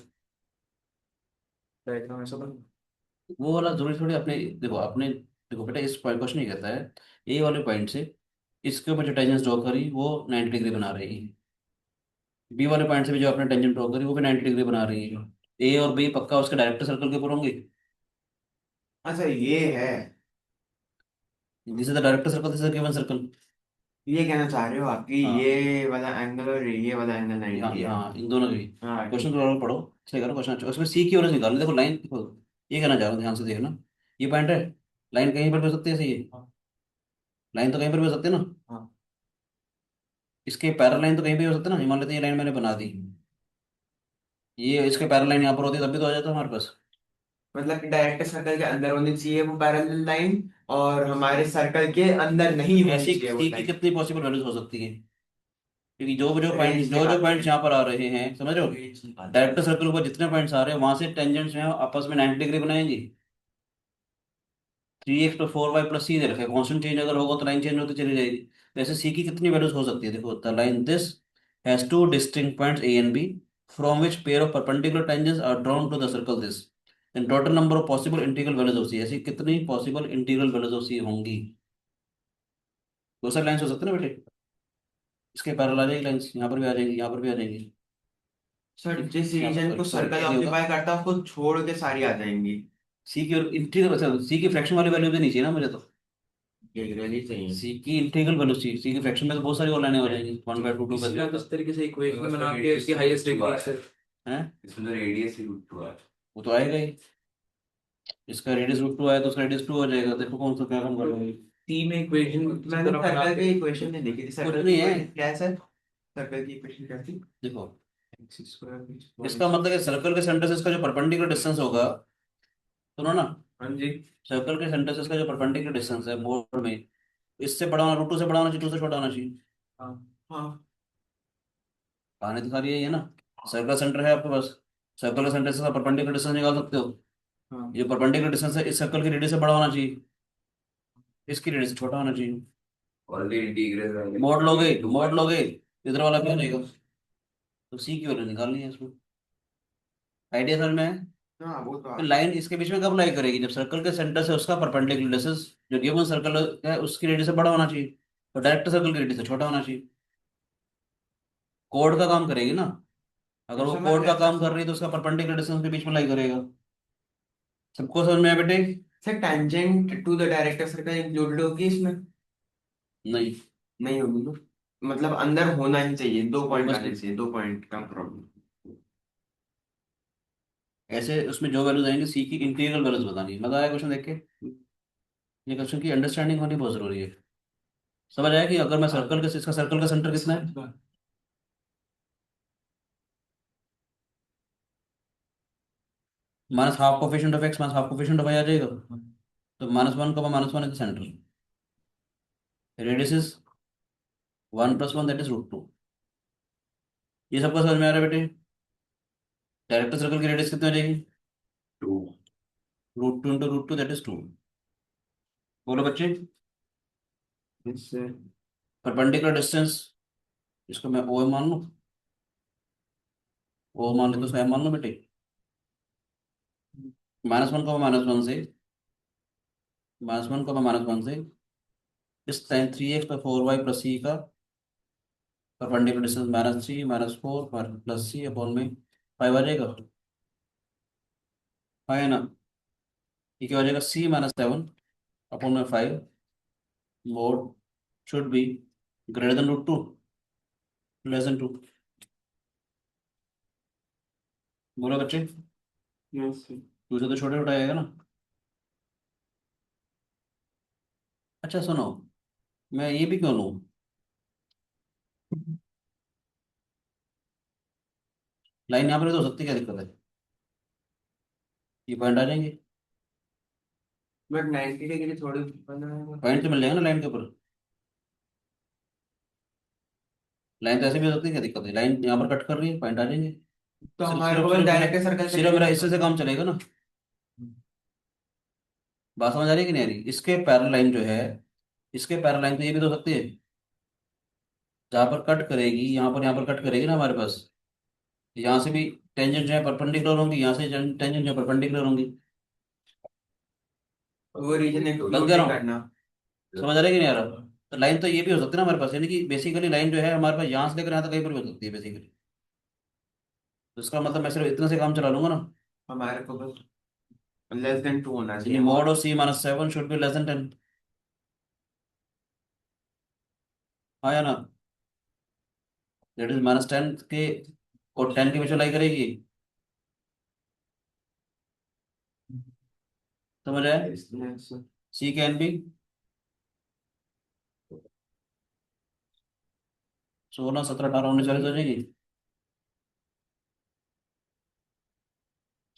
Speaker 3: डायग्राम ऐसा बन।
Speaker 1: वो वाला जरूरी थोड़ी अपने, देखो अपने, देखो बेटा इस क्वेश्चन नहीं कहता है ए वाले पॉइंट से इसके ऊपर जो टेंजेंट्स ड्रॉ करी वो 90 डिग्री बना रही है, बी वाले पॉइंट से भी जो आपने टेंजेंट ड्रॉ करी वो भी 90 डिग्री बना रही है। ए और बी पक्का उसके डायरेक्टर सर्कल के ऊपर होंगे।
Speaker 3: अच्छा ये है,
Speaker 1: this is the director circle, this is given circle.
Speaker 3: ये कहना चाह रहे हो आपकी
Speaker 1: हाँ
Speaker 3: ये वाला एंगल और ये वाला एंगल
Speaker 1: हाँ
Speaker 3: 90 है।
Speaker 1: हाँ, इन दोनों की
Speaker 3: हाँ
Speaker 1: क्वेश्चन
Speaker 3: ठीक
Speaker 1: को
Speaker 3: है।
Speaker 1: और पढ़ो, सही करो क्वेश्चन अच्छा, उसमें सी की वजह निकालो। देखो लाइन देखो, ये कहना चाह रहा हूँ, ध्यान से देखना। ये पॉइंट है, लाइन कहीं पर भी हो सकती है, सही है।
Speaker 3: हाँ
Speaker 1: लाइन तो कहीं पर भी हो सकती है ना,
Speaker 3: हाँ।
Speaker 1: इसके पैरल लाइन तो कहीं भी हो सकती है ना। मान लेते हैं ये लाइन मैंने बना दी, ये इसके पैरल लाइन यहाँ पर होती है तब भी तो आ जाता है हमारे पास।
Speaker 3: मतलब कि डायरेक्ट सर्कल के अंदर होनी चाहिए वो पैरेलल लाइन, और हमारे सर्कल के अंदर नहीं होनी
Speaker 1: ऐसी
Speaker 3: चाहिए वो
Speaker 1: सी की
Speaker 3: लाइन।
Speaker 1: कितनी पॉसिबल वैल्यूज हो सकती है, क्योंकि जो जो पॉइंट
Speaker 3: रेंज
Speaker 1: जो जो
Speaker 3: दिखाते
Speaker 1: पॉइंट्स
Speaker 3: हैं।
Speaker 1: यहाँ पर आ रहे हैं, समझ रहे हो,
Speaker 3: रेंज दिखाते हैं।
Speaker 1: डायरेक्टर सर्कल पर जितने पॉइंट्स आ रहे हैं वहां से टेंजेंट्स जो है आपस में 90 डिग्री बनाएंगे। 3x प्लस 4y प्लस सी दे रखा है, कॉन्स्टेंट चेंज अगर होगा तो लाइन चेंज होती चली जाएगी। तो ऐसे सी की कितनी वैल्यूज हो सकती है, देखो the line this has two distinct points A and B, from which pair of perpendicular tangents are drawn to the circle this. Then total number of possible integral values of C, ऐसी कितनी possible integral values of C होंगी। दो सारी lines हो सकते हैं ना बेटे, इसके पैरेलल आ जाएगी लाइन्स, यहाँ पर भी आ जाएंगी, यहाँ पर भी आ जाएंगी।
Speaker 3: सर
Speaker 1: ठीक,
Speaker 3: जिस
Speaker 1: यहाँ
Speaker 3: रीजन
Speaker 1: पर
Speaker 3: को
Speaker 1: सॉरी
Speaker 3: सर्कल
Speaker 1: ये होगा
Speaker 3: ऑक्यूपाई करता है उसको छोड़ के सारी आ जाएंगी।
Speaker 1: सी की, और इंटीग्रल सी की फ्रैक्शन वाली वैल्यू भी नहीं चाहिए ना मुझे तो।
Speaker 3: इंटीग्रल ही चाहिए।
Speaker 1: सी की इंटीग्रल वैल्यू, सी की फ्रैक्शन में तो बहुत सारी और लाइनें हो जाएंगी, 1/2 2
Speaker 2: इसलिए आप
Speaker 1: कर
Speaker 2: इस तरीके से इक्वेशन
Speaker 4: उसका
Speaker 2: बना के
Speaker 4: radius
Speaker 2: उसकी हाईएस्ट
Speaker 4: √2
Speaker 2: डिग्री
Speaker 4: आ
Speaker 2: से।
Speaker 1: हैं।
Speaker 4: इसमें तो रेडियस ही √2 आ
Speaker 1: वो तो आएगा ही, इसका रेडियस √2 आया तो उसका रेडियस 2 हो जाएगा, देखो कौन सा क्या काम कर रहा है।
Speaker 2: टी में इक्वेशन
Speaker 3: मैंने सर्कल की इक्वेशन नहीं देखी थी,
Speaker 1: कुछ
Speaker 3: सर्कल की
Speaker 1: नहीं है,
Speaker 3: इक्वेशन क्या है सर? सर्कल की इक्वेशन क्या थी?
Speaker 1: देखो
Speaker 3: एक्स स्क्वायर
Speaker 1: इसका मतलब है सर्कल के सेंटर से इसका जो परपेंडिकुलर डिस्टेंस होगा, सुनो ना,
Speaker 2: हाँ जी।
Speaker 1: सर्कल के सेंटर से इसका जो परपेंडिकुलर डिस्टेंस है मोड में, इससे बड़ा होना, √2 से बड़ा होना चाहिए, 2 से छोटा होना चाहिए।
Speaker 2: हाँ हाँ
Speaker 1: कहानी तो सारी यही है ना। सर्कल सेंटर है आपके पास, सर्कल के सेंटर से परपेंडिकुलर डिस्टेंस निकाल सकते हो।
Speaker 2: हाँ।
Speaker 1: ये परपेंडिकुलर डिस्टेंस है, इस सर्कल की रेडियस से बड़ा होना चाहिए, इसकी रेडियस से छोटा होना चाहिए।
Speaker 4: ऑलरेडी इंटीग्रल
Speaker 1: मोड लोगे इधर वाला क्यों रहेगा, तो सी की वैल्यू निकालनी है इसमें। आइडिया समझ में है।
Speaker 3: हाँ वो तो
Speaker 1: फिर लाइन इसके बीच में कब लाई करेगी, जब सर्कल के सेंटर से उसका परपेंडिकुलर डिस्टेंस जो गिवन सर्कल है उसकी रेडियस से बड़ा होना चाहिए, और डायरेक्ट सर्कल की रेडियस से छोटा होना चाहिए। कोड का काम करेगी ना, अगर
Speaker 3: तो
Speaker 1: वो
Speaker 3: समझ
Speaker 1: कोड का
Speaker 3: गया
Speaker 1: काम
Speaker 3: सर।
Speaker 1: कर रही है तो उसका परपेंडिकुलर डिस्टेंस के बीच में लाई करेगा। सबको समझ में आया बेटे।
Speaker 3: Sir tangent to the director circle included होगी इसमें?
Speaker 1: नहीं,
Speaker 3: नहीं होगी तो मतलब अंदर होना ही चाहिए, दो पॉइंट आने
Speaker 1: ऑब्वियसली
Speaker 3: चाहिए, दो पॉइंट का प्रॉब्लम।
Speaker 1: ऐसे उसमें जो वैल्यूज आएंगे सी की इंटीग्रल वैल्यूज बतानी है। मजा आया क्वेश्चन देख के। ये क्वेश्चन की अंडरस्टैंडिंग होनी बहुत जरूरी है। समझ आया कि अगर मैं सर्कल के, इसका सर्कल का सेंटर कितना है, -half coefficient of X -half coefficient of Y आ जाएगा। तो -1 का -1 is the centre, radius is 1 + 1 that is √2। ये सबको समझ में आ रहा है बेटे। डायरेक्टर सर्कल की रेडियस कितनी हो जाएगी,
Speaker 4: 2।
Speaker 1: √2 × √2 दैट इज 2। बोलो बच्चे।
Speaker 3: इससे
Speaker 1: परपेंडिकुलर डिस्टेंस, इसको मैं ओ मान लूँ, ओ मान ले तो उसको M मान लो बेटे। -1 को -1 से, -1 को -1 से इस टाइम 3x + 4y + c का परपेंडिकुलर डिस्टेंस -3 -4 + c अपॉन में 5 आ जाएगा। हाँ है ना। ये क्या हो जाएगा, c -7 अपॉन में 5 mode should be greater than √2 less than 2। बोलो बच्चे।
Speaker 3: यस।
Speaker 1: 2 से तो छोटे छोटा आएगा ना। अच्छा सुनो, मैं ये भी क्यों लूँ, लाइन यहाँ पर तो हो सकती है, क्या दिक्कत है, ये पॉइंट आ जाएंगे।
Speaker 3: बट 90 डिग्री थोड़ी बना है।
Speaker 1: पॉइंट तो मिल जाएगा ना लाइन के ऊपर। लाइन तो ऐसे भी हो सकती है, क्या दिक्कत है, लाइन यहाँ पर कट कर रही है, पॉइंट आ जाएंगे।
Speaker 3: तो
Speaker 1: सिर्फ
Speaker 3: हमारे
Speaker 1: सिर्फ
Speaker 3: को बस
Speaker 1: सिर्फ मेरा,
Speaker 3: डायरेक्टर सर्कल के
Speaker 1: सिर्फ मेरा
Speaker 3: टेंजेंट
Speaker 1: इससे से काम चलेगा ना। बात समझ आ रही है कि नहीं आ रही। इसके पैरेलल लाइन जो है, इसके पैरेलल लाइन तो ये भी तो हो सकती है, जहाँ पर कट करेगी, यहाँ पर कट करेगी ना हमारे पास, यहाँ से भी टेंजेंट जो है परपेंडिकुलर होंगी, यहाँ से टेंजेंट जो है परपेंडिकुलर होंगी।
Speaker 3: वो रीजन
Speaker 1: गलत
Speaker 3: इंक्लूड
Speaker 1: कह रहा
Speaker 3: नहीं
Speaker 1: हूँ,
Speaker 3: करना।
Speaker 1: समझ आ रहा है कि नहीं आ रहा। तो लाइन तो ये भी हो सकती है ना हमारे पास, यानी कि बेसिकली लाइन जो है हमारे पास यहाँ से लेकर यहाँ तक कहीं पर भी हो सकती है बेसिकली। तो इसका मतलब मैं सिर्फ इतने से काम चला लूंगा ना।
Speaker 3: हमारे को बस लेस देन 2 होना
Speaker 1: यानी
Speaker 3: चाहिए
Speaker 1: मोड
Speaker 3: और
Speaker 1: of c -7 should be less than 10। हाँ या ना। दैट इज -10 के और 10 के बीच में लाई करेगी, समझ आया।
Speaker 3: yes,
Speaker 1: सी कैन बी 16 17 18 19 40 हो जाएगी।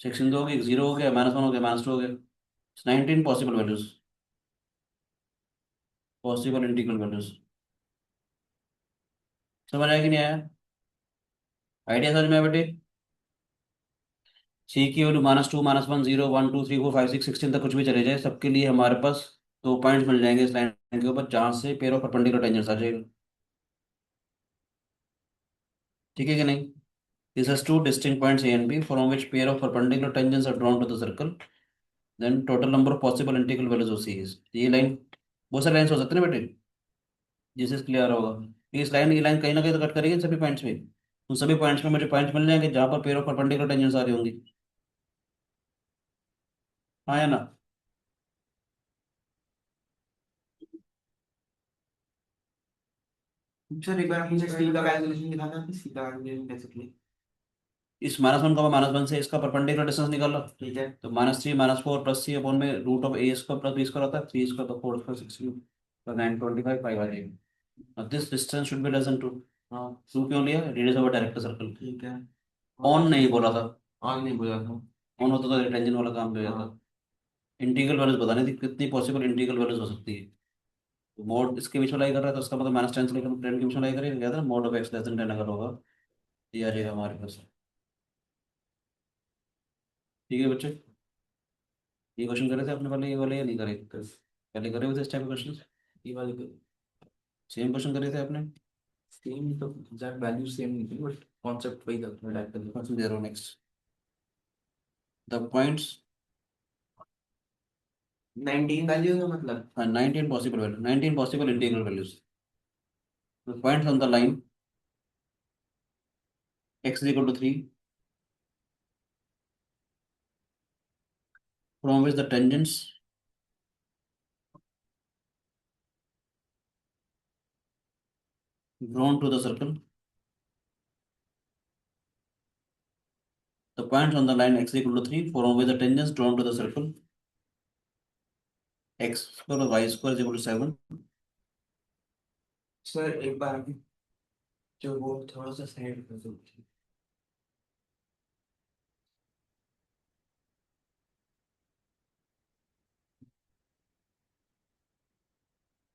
Speaker 1: सेक्शन 2 हो गई, 0 हो गया, -1 हो गया, -2 हो गया, 19 possible values, possible integral values. समझ आया कि नहीं आया। आइडिया समझ में आया बेटे। सी की वैल्यू -2 -1 0 1 2 3 4 5 6 16 तक कुछ भी चले जाए, सबके लिए हमारे पास 2 पॉइंट्स मिल जाएंगे इस लाइन के ऊपर जहां से पेयर ऑफ परपेंडिकुलर टेंजेंट्स आ जाएगा। ठीक है कि नहीं। This has two distinct points A and B from which pair of perpendicular tangents are drawn to the circle, then total number of possible integral values of C is. ये line, बहुत सारी lines हो सकती है ना बेटे, जिससे clear होगा। इस लाइन, ये लाइन कहीं ना कहीं तो कट करेगी इन सभी पॉइंट्स में, उन सभी पॉइंट्स में मुझे पॉइंट्स मिल जाएंगे जहां पर पेयर ऑफ परपेंडिकुलर टेंजेंट्स आ रही होंगी। हाँ या ना।
Speaker 3: सर एक बार मुझे सी का कैलकुलेशन दिखाना, सी का कैलकुलेशन कैसे किया?
Speaker 1: इस -1 का -1 से इसका परपेंडिकुलर डिस्टेंस निकाल लो।
Speaker 3: ठीक है।
Speaker 1: तो -3 -4 प्लस सी अपॉन में root of A square plus B square होता है, 3 स्क्वायर तो 4 स्क्वायर 16 तो 925 5 आ जाएगी। अब this distance should be less than 2। हाँ, 2 क्यों लिया? Radius of director circle.
Speaker 3: ठीक है।
Speaker 1: ऑन नहीं बोला था,
Speaker 3: ऑन नहीं बोला था।
Speaker 1: ऑन होता तो टेंजेंट वाला काम भी हो
Speaker 3: हाँ।
Speaker 1: जाता। इंटीग्रल वैल्यूज बतानी थी, कितनी पॉसिबल इंटीग्रल वैल्यूज हो सकती है। तो मोड इसके बीच में लाई कर रहा है तो उसका मतलब -10 से लेकर 10 के बीच में लाई करेगा, याद है mode of x less than 10 अगर होगा ये आ जाएगा हमारे पास। ठीक है बच्चे, ये क्वेश्चन करे थे अपने वाले, ये वाले या नहीं करे? पहले करे हुए थे इस टाइप के क्वेश्चन?
Speaker 2: ये वाले
Speaker 1: सेम क्वेश्चन करे थे आपने?
Speaker 2: सेम तो एग्जैक्ट वैल्यू सेम नहीं थी, बट कॉन्सेप्ट वही था डायरेक्ट।
Speaker 1: क्वेश्चन दे रहा हूँ नेक्स्ट। द पॉइंट्स
Speaker 3: 19 वैल्यू का मतलब।
Speaker 1: 19 possible value, 19 possible integral values. The points on the line x is equal to 3 from which the tangents drawn to the circle. The points on the line x is equal to 3 from which the tangents drawn to the circle x square plus y square is equal to 7.
Speaker 3: Sir एक बार जो वो थोड़ा सा side कर दो।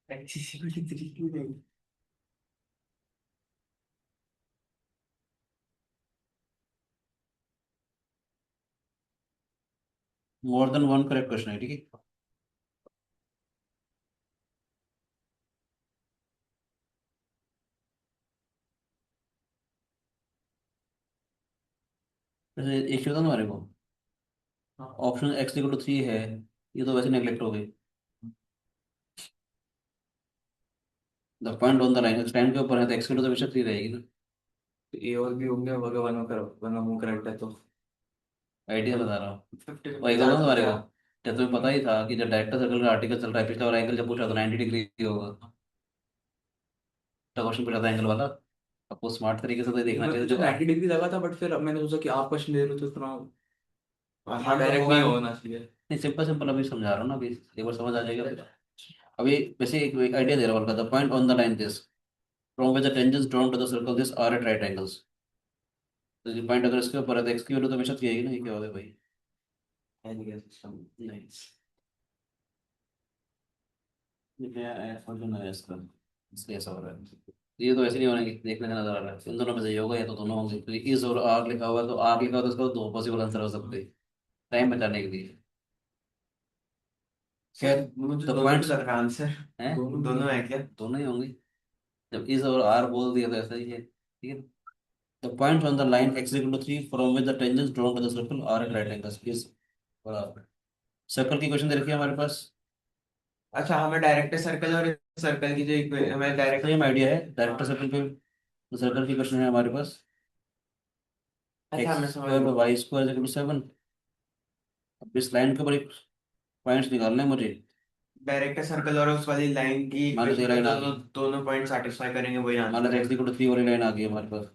Speaker 3: Accessibility क्यों नहीं?
Speaker 1: More than one correct question है, ठीक है। वैसे एक चीज बताऊं तुम्हारे को, ऑप्शन x इक्वल टू 3 है, ये तो वैसे नेग्लेक्ट हो गई। The point on the line stand के ऊपर है तो x इक्वल टू हमेशा 3 रहेगी ना।
Speaker 2: ए और भी होंगे, भगवान का वरना वो करेक्ट है तो।
Speaker 1: आइडिया बता रहा हूँ।
Speaker 3: 50
Speaker 1: और एक बताऊं
Speaker 3: ज्यादा हो
Speaker 1: तुम्हारे को,
Speaker 3: गया।
Speaker 1: जब तुम्हें पता ही था कि जब डायरेक्टर सर्कल का आर्टिकल चल रहा है, पिछला वाला एंगल जब पूछा तो 90 डिग्री होगा, तो क्वेश्चन पूछा था एंगल वाला। आपको स्मार्ट तरीके से तो ये देखना चाहिए
Speaker 2: मुझे
Speaker 1: जो
Speaker 2: 90 डिग्री लगा था, बट फिर अब मैंने सोचा कि आप क्वेश्चन दे रहे हो तो इतना
Speaker 3: हाँ तो
Speaker 2: डायरेक्ट
Speaker 3: होगा
Speaker 2: नहीं
Speaker 3: ही।
Speaker 2: होना चाहिए।
Speaker 1: नहीं, सिंपल सिंपल अभी समझा रहा हूँ ना, अभी एक बार समझ आ जाएगा फिर। अभी वैसे एक आइडिया दे रहा हूँ, the point on the line this from which the tangents drawn to the circle this are at right angles. तो ये पॉइंट अगर इसके ऊपर है तो एक्स की वैल्यू तो हमेशा थी आएगी ना, ये क्या हो गया भाई?
Speaker 3: सिस्टम।
Speaker 1: नहीं, ये नया वर्जन है इसका, इसलिए ऐसा हो रहा है। ये तो ऐसे नहीं होने की देखने का नजर आ रहा है, इन दोनों में से ये होगा या तो दोनों होंगे, तो इस और आग लिखा हुआ है तो आग लिखा हुआ तो इसका दो पॉसिबल आंसर हो सकते हैं टाइम बचाने के लिए।
Speaker 3: सर
Speaker 1: खैर,
Speaker 3: मुझे
Speaker 1: द
Speaker 3: दोनों भी
Speaker 1: पॉइंट्स
Speaker 3: लग रहा है आंसर।
Speaker 1: हैं,
Speaker 3: दोनों है क्या?
Speaker 1: दोनों ही होंगे। जब इस और आर बोल दिया तो ऐसा ही है, ठीक है। The points on the line x equal to 3 from which the tangents drawn to the circle are at right angles is बराबर। सर्कल की क्वेश्चन दे रखी है हमारे पास।
Speaker 3: अच्छा हमें डायरेक्टर सर्कल और सर्कल की जो हमें डायरेक्ट।
Speaker 1: सेम आइडिया है, डायरेक्टर सर्कल पे तो सर्कल की क्वेश्चन है हमारे पास।
Speaker 3: अच्छा
Speaker 1: एक्स
Speaker 3: मैं समझ
Speaker 1: स्क्वायर
Speaker 3: गया।
Speaker 1: Y square equal to 7। अब इस लाइन के ऊपर एक पॉइंट्स निकालने हैं मुझे।
Speaker 3: डायरेक्टर सर्कल और उस वाली लाइन की
Speaker 1: मान लो तो ये
Speaker 3: इक्वेशन में
Speaker 1: लाइन आ
Speaker 3: दोनों
Speaker 1: गई,
Speaker 3: दोनों पॉइंट सेटिस्फाई करेंगे, वही
Speaker 1: मान लो
Speaker 3: आंसर है।
Speaker 1: एक्स इक्वल टू 3 वाली लाइन आ गई हमारे पास।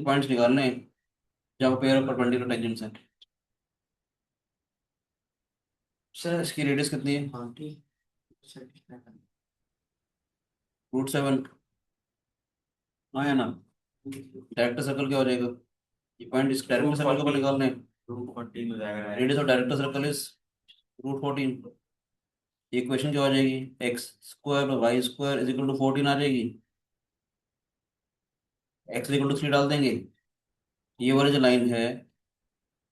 Speaker 1: पॉइंट्स निकालने हैं जहाँ पेयर ऑफ परपेंडिकुलर टेंजेंट्स हैं।
Speaker 3: सर
Speaker 1: इसकी रेडियस कितनी है?
Speaker 3: हाँ ठीक। satisfy करेंगे।
Speaker 1: √7। हाँ या ना? डायरेक्टर सर्कल क्या हो जाएगा? ये पॉइंट इस डायरेक्टर
Speaker 3: रूट
Speaker 1: सर्कल के ऊपर
Speaker 3: 40।
Speaker 1: निकालने हैं।
Speaker 3: रूट 14 हो जाएगा।
Speaker 1: Radius of director circle is √14। Equation क्या हो जाएगी? X square Y square is equal to 14 आ जाएगी। एक्स इक्वल टू 3 डाल देंगे। ये वाली जो लाइन है,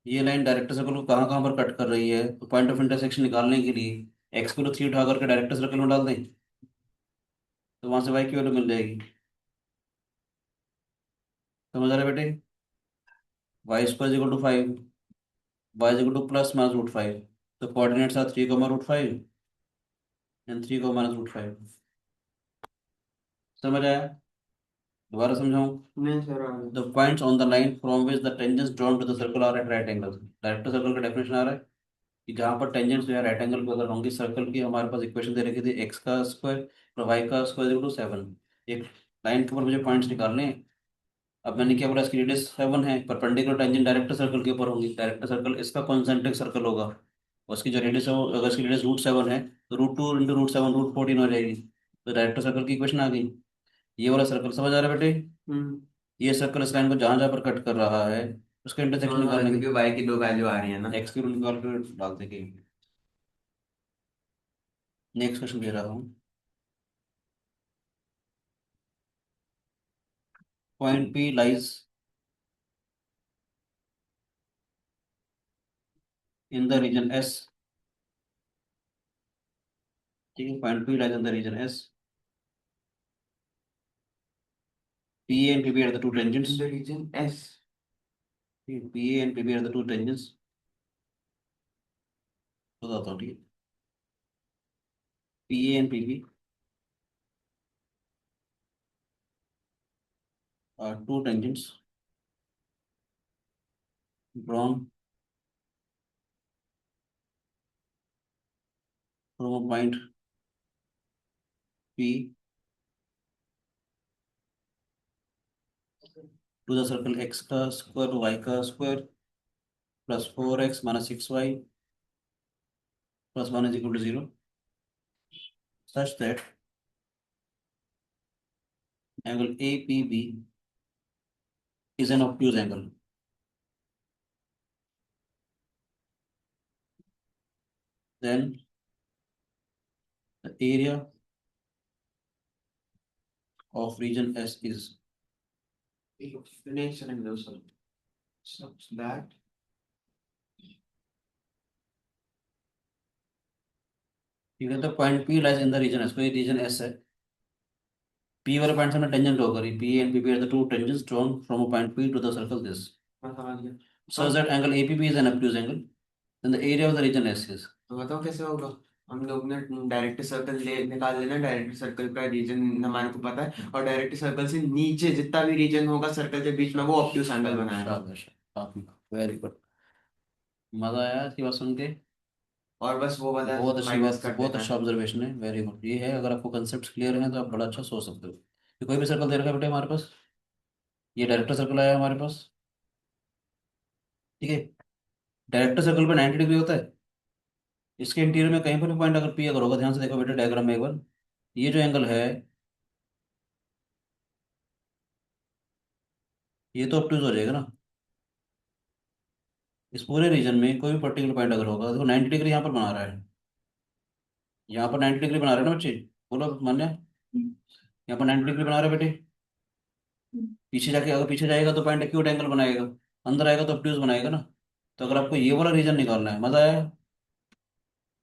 Speaker 1: ये लाइन डायरेक्टर सर्कल को कहाँ कहाँ पर कट कर रही है, तो पॉइंट ऑफ इंटरसेक्शन निकालने के लिए एक्स को 3 उठा करके डायरेक्टर सर्कल में डाल दें, तो वहां से वाई की वैल्यू मिल जाएगी। समझ आ रहा है बेटे? Y square equal to 5, y equal to plus minus √5। तो कोऑर्डिनेट्स आर 3 √5 एंड 3 -√5। समझ आया? दोबारा समझाऊं?
Speaker 3: नहीं sir
Speaker 1: the points on the line from which the tangents drawn to the circle are at right angle. Director circle का definition आ रहा है कि जहाँ पर टेंजेंट्स जो है राइट एंगल पे अगर होंगी सर्कल की, हमारे पास इक्वेशन दे रखी थी एक्स का स्क्वायर और वाई का स्क्वायर इक्वल टू 7। एक लाइन के ऊपर मुझे पॉइंट्स निकालने हैं। अब मैंने क्या बोला, इसकी रेडियस 7 है, परपेंडिकुलर टेंजेंट डायरेक्टर सर्कल के ऊपर होगी, डायरेक्टर सर्कल इसका कॉन्सेंट्रिक सर्कल होगा। उसकी जो रेडियस है अगर इसकी रेडियस √7 है तो √2 × √7 √14 हो जाएगी। तो डायरेक्टर सर्कल की इक्वेशन आ गई। ये वाला सर्कल समझ आ रहा है बेटे?
Speaker 3: हम्म।
Speaker 1: ये सर्कल इस लाइन को जहां जहां पर कट कर रहा है उसका इंटरसेक्शन
Speaker 3: हाँ,
Speaker 1: निकालने
Speaker 3: क्योंकि y की 2 वैल्यू आ रही है ना।
Speaker 1: एक्स की रूल निकाल कर डाल देंगे। नेक्स्ट क्वेश्चन दे रहा हूँ। Point P lies in the region S। ठीक है, point P lies in the region S। PA and PB are the two tangents.
Speaker 3: In the region S.
Speaker 1: PA and PB are the two tangents. बताता हूँ, ठीक है। PA and PB are two tangents drawn from a point P to the circle x का square y का square plus 4x minus 6y plus 1 is equal to 0 such that angle APB is an obtuse angle. Then the area of region S is
Speaker 3: Explanation and those are such that
Speaker 1: ठीक है। तो point P lies in the region S, कोई reason S है। P वाले point से हमने tangent draw करी, P and PB are the two tangents drawn from a point P to the circle this,
Speaker 3: मैं समझ गया।
Speaker 1: such that angle APB is an obtuse angle. Then the area of the region S is,
Speaker 3: तो बताओ कैसे होगा। हम लोग ने डायरेक्ट सर्कल ले निकाल लेना, डायरेक्ट सर्कल का रीजन हमारे को पता है, और डायरेक्ट सर्कल से नीचे जितना भी रीजन होगा सर्कल के बीच में वो ऑब्ट्यूस एंगल बनाएगा।
Speaker 1: शाबाश, वेरी गुड, मजा आया इसकी बात सुन के।
Speaker 3: और बस वो वाला
Speaker 1: बहुत अच्छी
Speaker 3: माइनस
Speaker 1: बात,
Speaker 3: कर
Speaker 1: बहुत
Speaker 3: देना
Speaker 1: अच्छा
Speaker 3: है।
Speaker 1: ऑब्जर्वेशन है, वेरी गुड। ये है, अगर आपको कंसेप्ट क्लियर हैं तो आप बड़ा अच्छा सोच सकते हो। ये कोई भी सर्कल दे रखा है बेटे हमारे पास, ये डायरेक्टर सर्कल आया हमारे पास, ठीक है। डायरेक्टर सर्कल पे 90 डिग्री होता है। इसके इंटीरियर में कहीं पर भी पॉइंट अगर P अगर होगा, ध्यान से देखो बेटे डायग्राम में एक बार, ये जो एंगल है ये तो ऑब्टयूज हो जाएगा ना। इस पूरे रीजन में कोई भी पर्टिकुलर पॉइंट अगर होगा, देखो 90 डिग्री यहाँ पर बना रहा है, यहाँ पर 90 डिग्री बना रहा है ना बच्चे, बोलो मान्य। यहाँ पर 90 डिग्री बना रहा है बेटे। पीछे जाके अगर पीछे जाएगा तो पॉइंट एक्यूट एंगल बनाएगा, अंदर आएगा तो ऑब्ट्यूज बनाएगा ना। तो अगर आपको ये वाला रीजन निकालना है, मजा आया।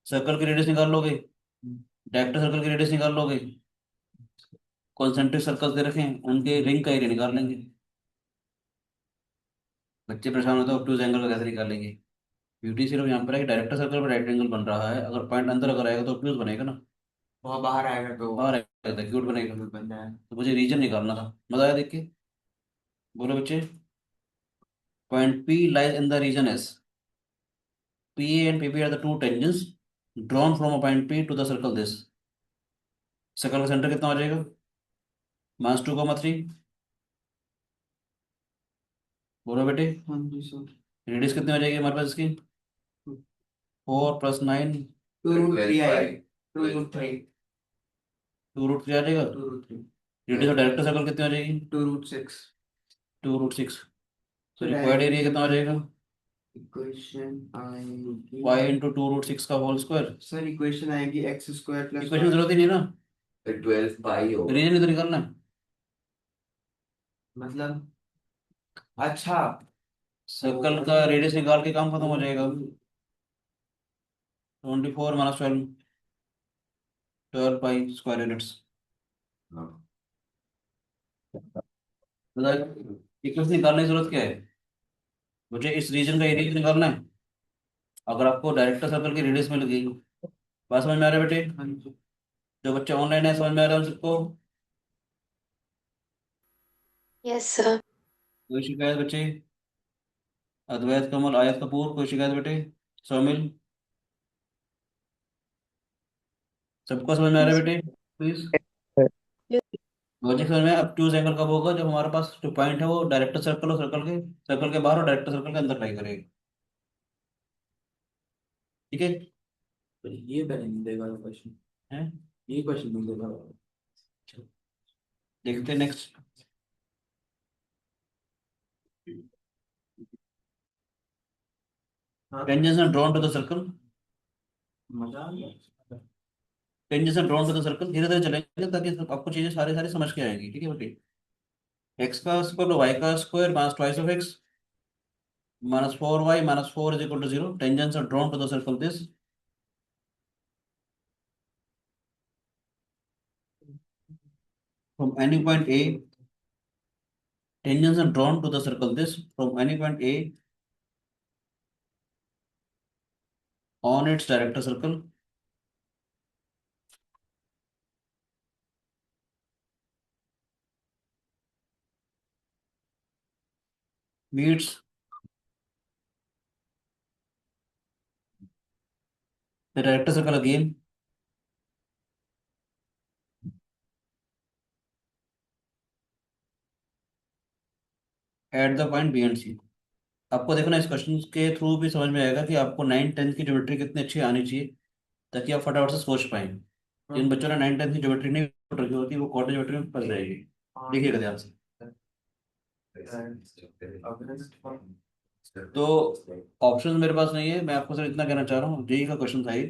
Speaker 1: सर्कल की रेडियस निकाल लोगे, डायरेक्टर सर्कल की रेडियस निकाल लोगे, कॉन्सेंट्रिक सर्कल दे रखे हैं उनके रिंग का एरिया निकाल लेंगे। बच्चे परेशान होते हैं ऑब्ट्यूज एंगल का कैसे निकालेंगे। ब्यूटी सिर्फ यहाँ पर है कि डायरेक्टर सर्कल पर राइट एंगल बन रहा है, अगर पॉइंट अंदर अगर आएगा तो ऑब्ट्यूज बनेगा ना,
Speaker 3: वहाँ बाहर आएगा तो
Speaker 1: बाहर आएगा तो एक्यूट बनेगा।
Speaker 3: बन जाएगा।
Speaker 1: तो मुझे रीजन निकालना था, मजा आया देख के। बोलो बच्चे, point P lies in the region S. PA and PB are the two tangents drawn from a point P to the circle this. Circle का सेंटर कितना हो जाएगा, -2,3। बोलो बेटे,
Speaker 3: हाँ जी सर।
Speaker 1: रेडियस कितनी हो जाएगी हमारे पास इसकी, 4 + 9,
Speaker 3: 2√3 आएगी।
Speaker 4: 12
Speaker 3: 2√3
Speaker 1: 2√3 आ जाएगा।
Speaker 3: 2√3
Speaker 1: रेडियस ऑफ डायरेक्टर सर्कल कितनी हो जाएगी,
Speaker 3: 2√6।
Speaker 1: 2√6। तो
Speaker 3: तो
Speaker 1: रिक्वायर्ड एरिया कितना हो जाएगा,
Speaker 3: इक्वेशन आएगी
Speaker 1: y इंटू 2√6 का होल स्क्वायर।
Speaker 3: सर, इक्वेशन आएगी x² +
Speaker 1: इक्वेशन जरूरत ही नहीं ना,
Speaker 4: 12 पाई होगा।
Speaker 1: रीजन ही तो निकालना है।
Speaker 3: मतलब अच्छा
Speaker 1: सर्कल का रेडियस निकाल के काम खत्म हो जाएगा। 24 - 12, 12 पाई स्क्वायर यूनिट्स।
Speaker 4: हाँ।
Speaker 1: बताइए इक्वेशन निकालने की जरूरत क्या है, मुझे इस रीजन का एरिया निकालना है। अगर आपको डायरेक्टर सर्कल की रेडियस मिल गई, बात समझ में आ रहा है बेटे?
Speaker 3: हाँ जी।
Speaker 1: जो बच्चे ऑनलाइन है समझ में आ रहा है उन सबको?
Speaker 5: Yes sir.
Speaker 1: कोई शिकायत बच्चे? अद्वैत, कमल, आयत कपूर, कोई शिकायत बेटे? सौमिल, सबको समझ में आ रहा है बेटे प्लीज? लॉजिक समझ में आया? obtuse एंगल कब होगा? जब हमारे पास जो पॉइंट है वो डायरेक्टर सर्कल और सर्कल के बाहर और डायरेक्टर सर्कल के अंदर लाई करेगा। ठीक है।
Speaker 2: तो ये पहले नहीं देगा क्वेश्चन,
Speaker 1: हैं?
Speaker 2: ये क्वेश्चन नहीं देगा।
Speaker 1: देखते हैं नेक्स्ट।
Speaker 3: हाँ,
Speaker 1: tangents are drawn to the circle.
Speaker 2: मजा आ गया।
Speaker 1: Tangents are drawn to the circle, धीरे धीरे चलेंगे ताकि आपको चीजें सारी सारी समझ के आएंगी। ठीक है बेटी। एक्स का स्क्वायर वाई का square minus twice of x minus 4y minus 4 is equal to 0। Tangents are drawn to the circle this from any point A. Tangents are drawn to the circle this from any point A on its director circle meets the director circle again at the point B and C। आपको देखना इस question के through भी समझ में आएगा कि आपको 9 10 की ज्योमेट्री कितनी अच्छी आनी चाहिए ताकि आप फटाफट से सोच पाए। जिन बच्चों ने 9 10 की ज्योमेट्री नहीं पढ़ रखी होती वो क्वाड्रेटिक ज्योमेट्री में फंस जाएगी। देखिएगा ध्यान से। तो ऑप्शन मेरे पास नहीं है, मैं आपको सिर्फ इतना कहना चाह रहा हूँ जेई का क्वेश्चन था ये।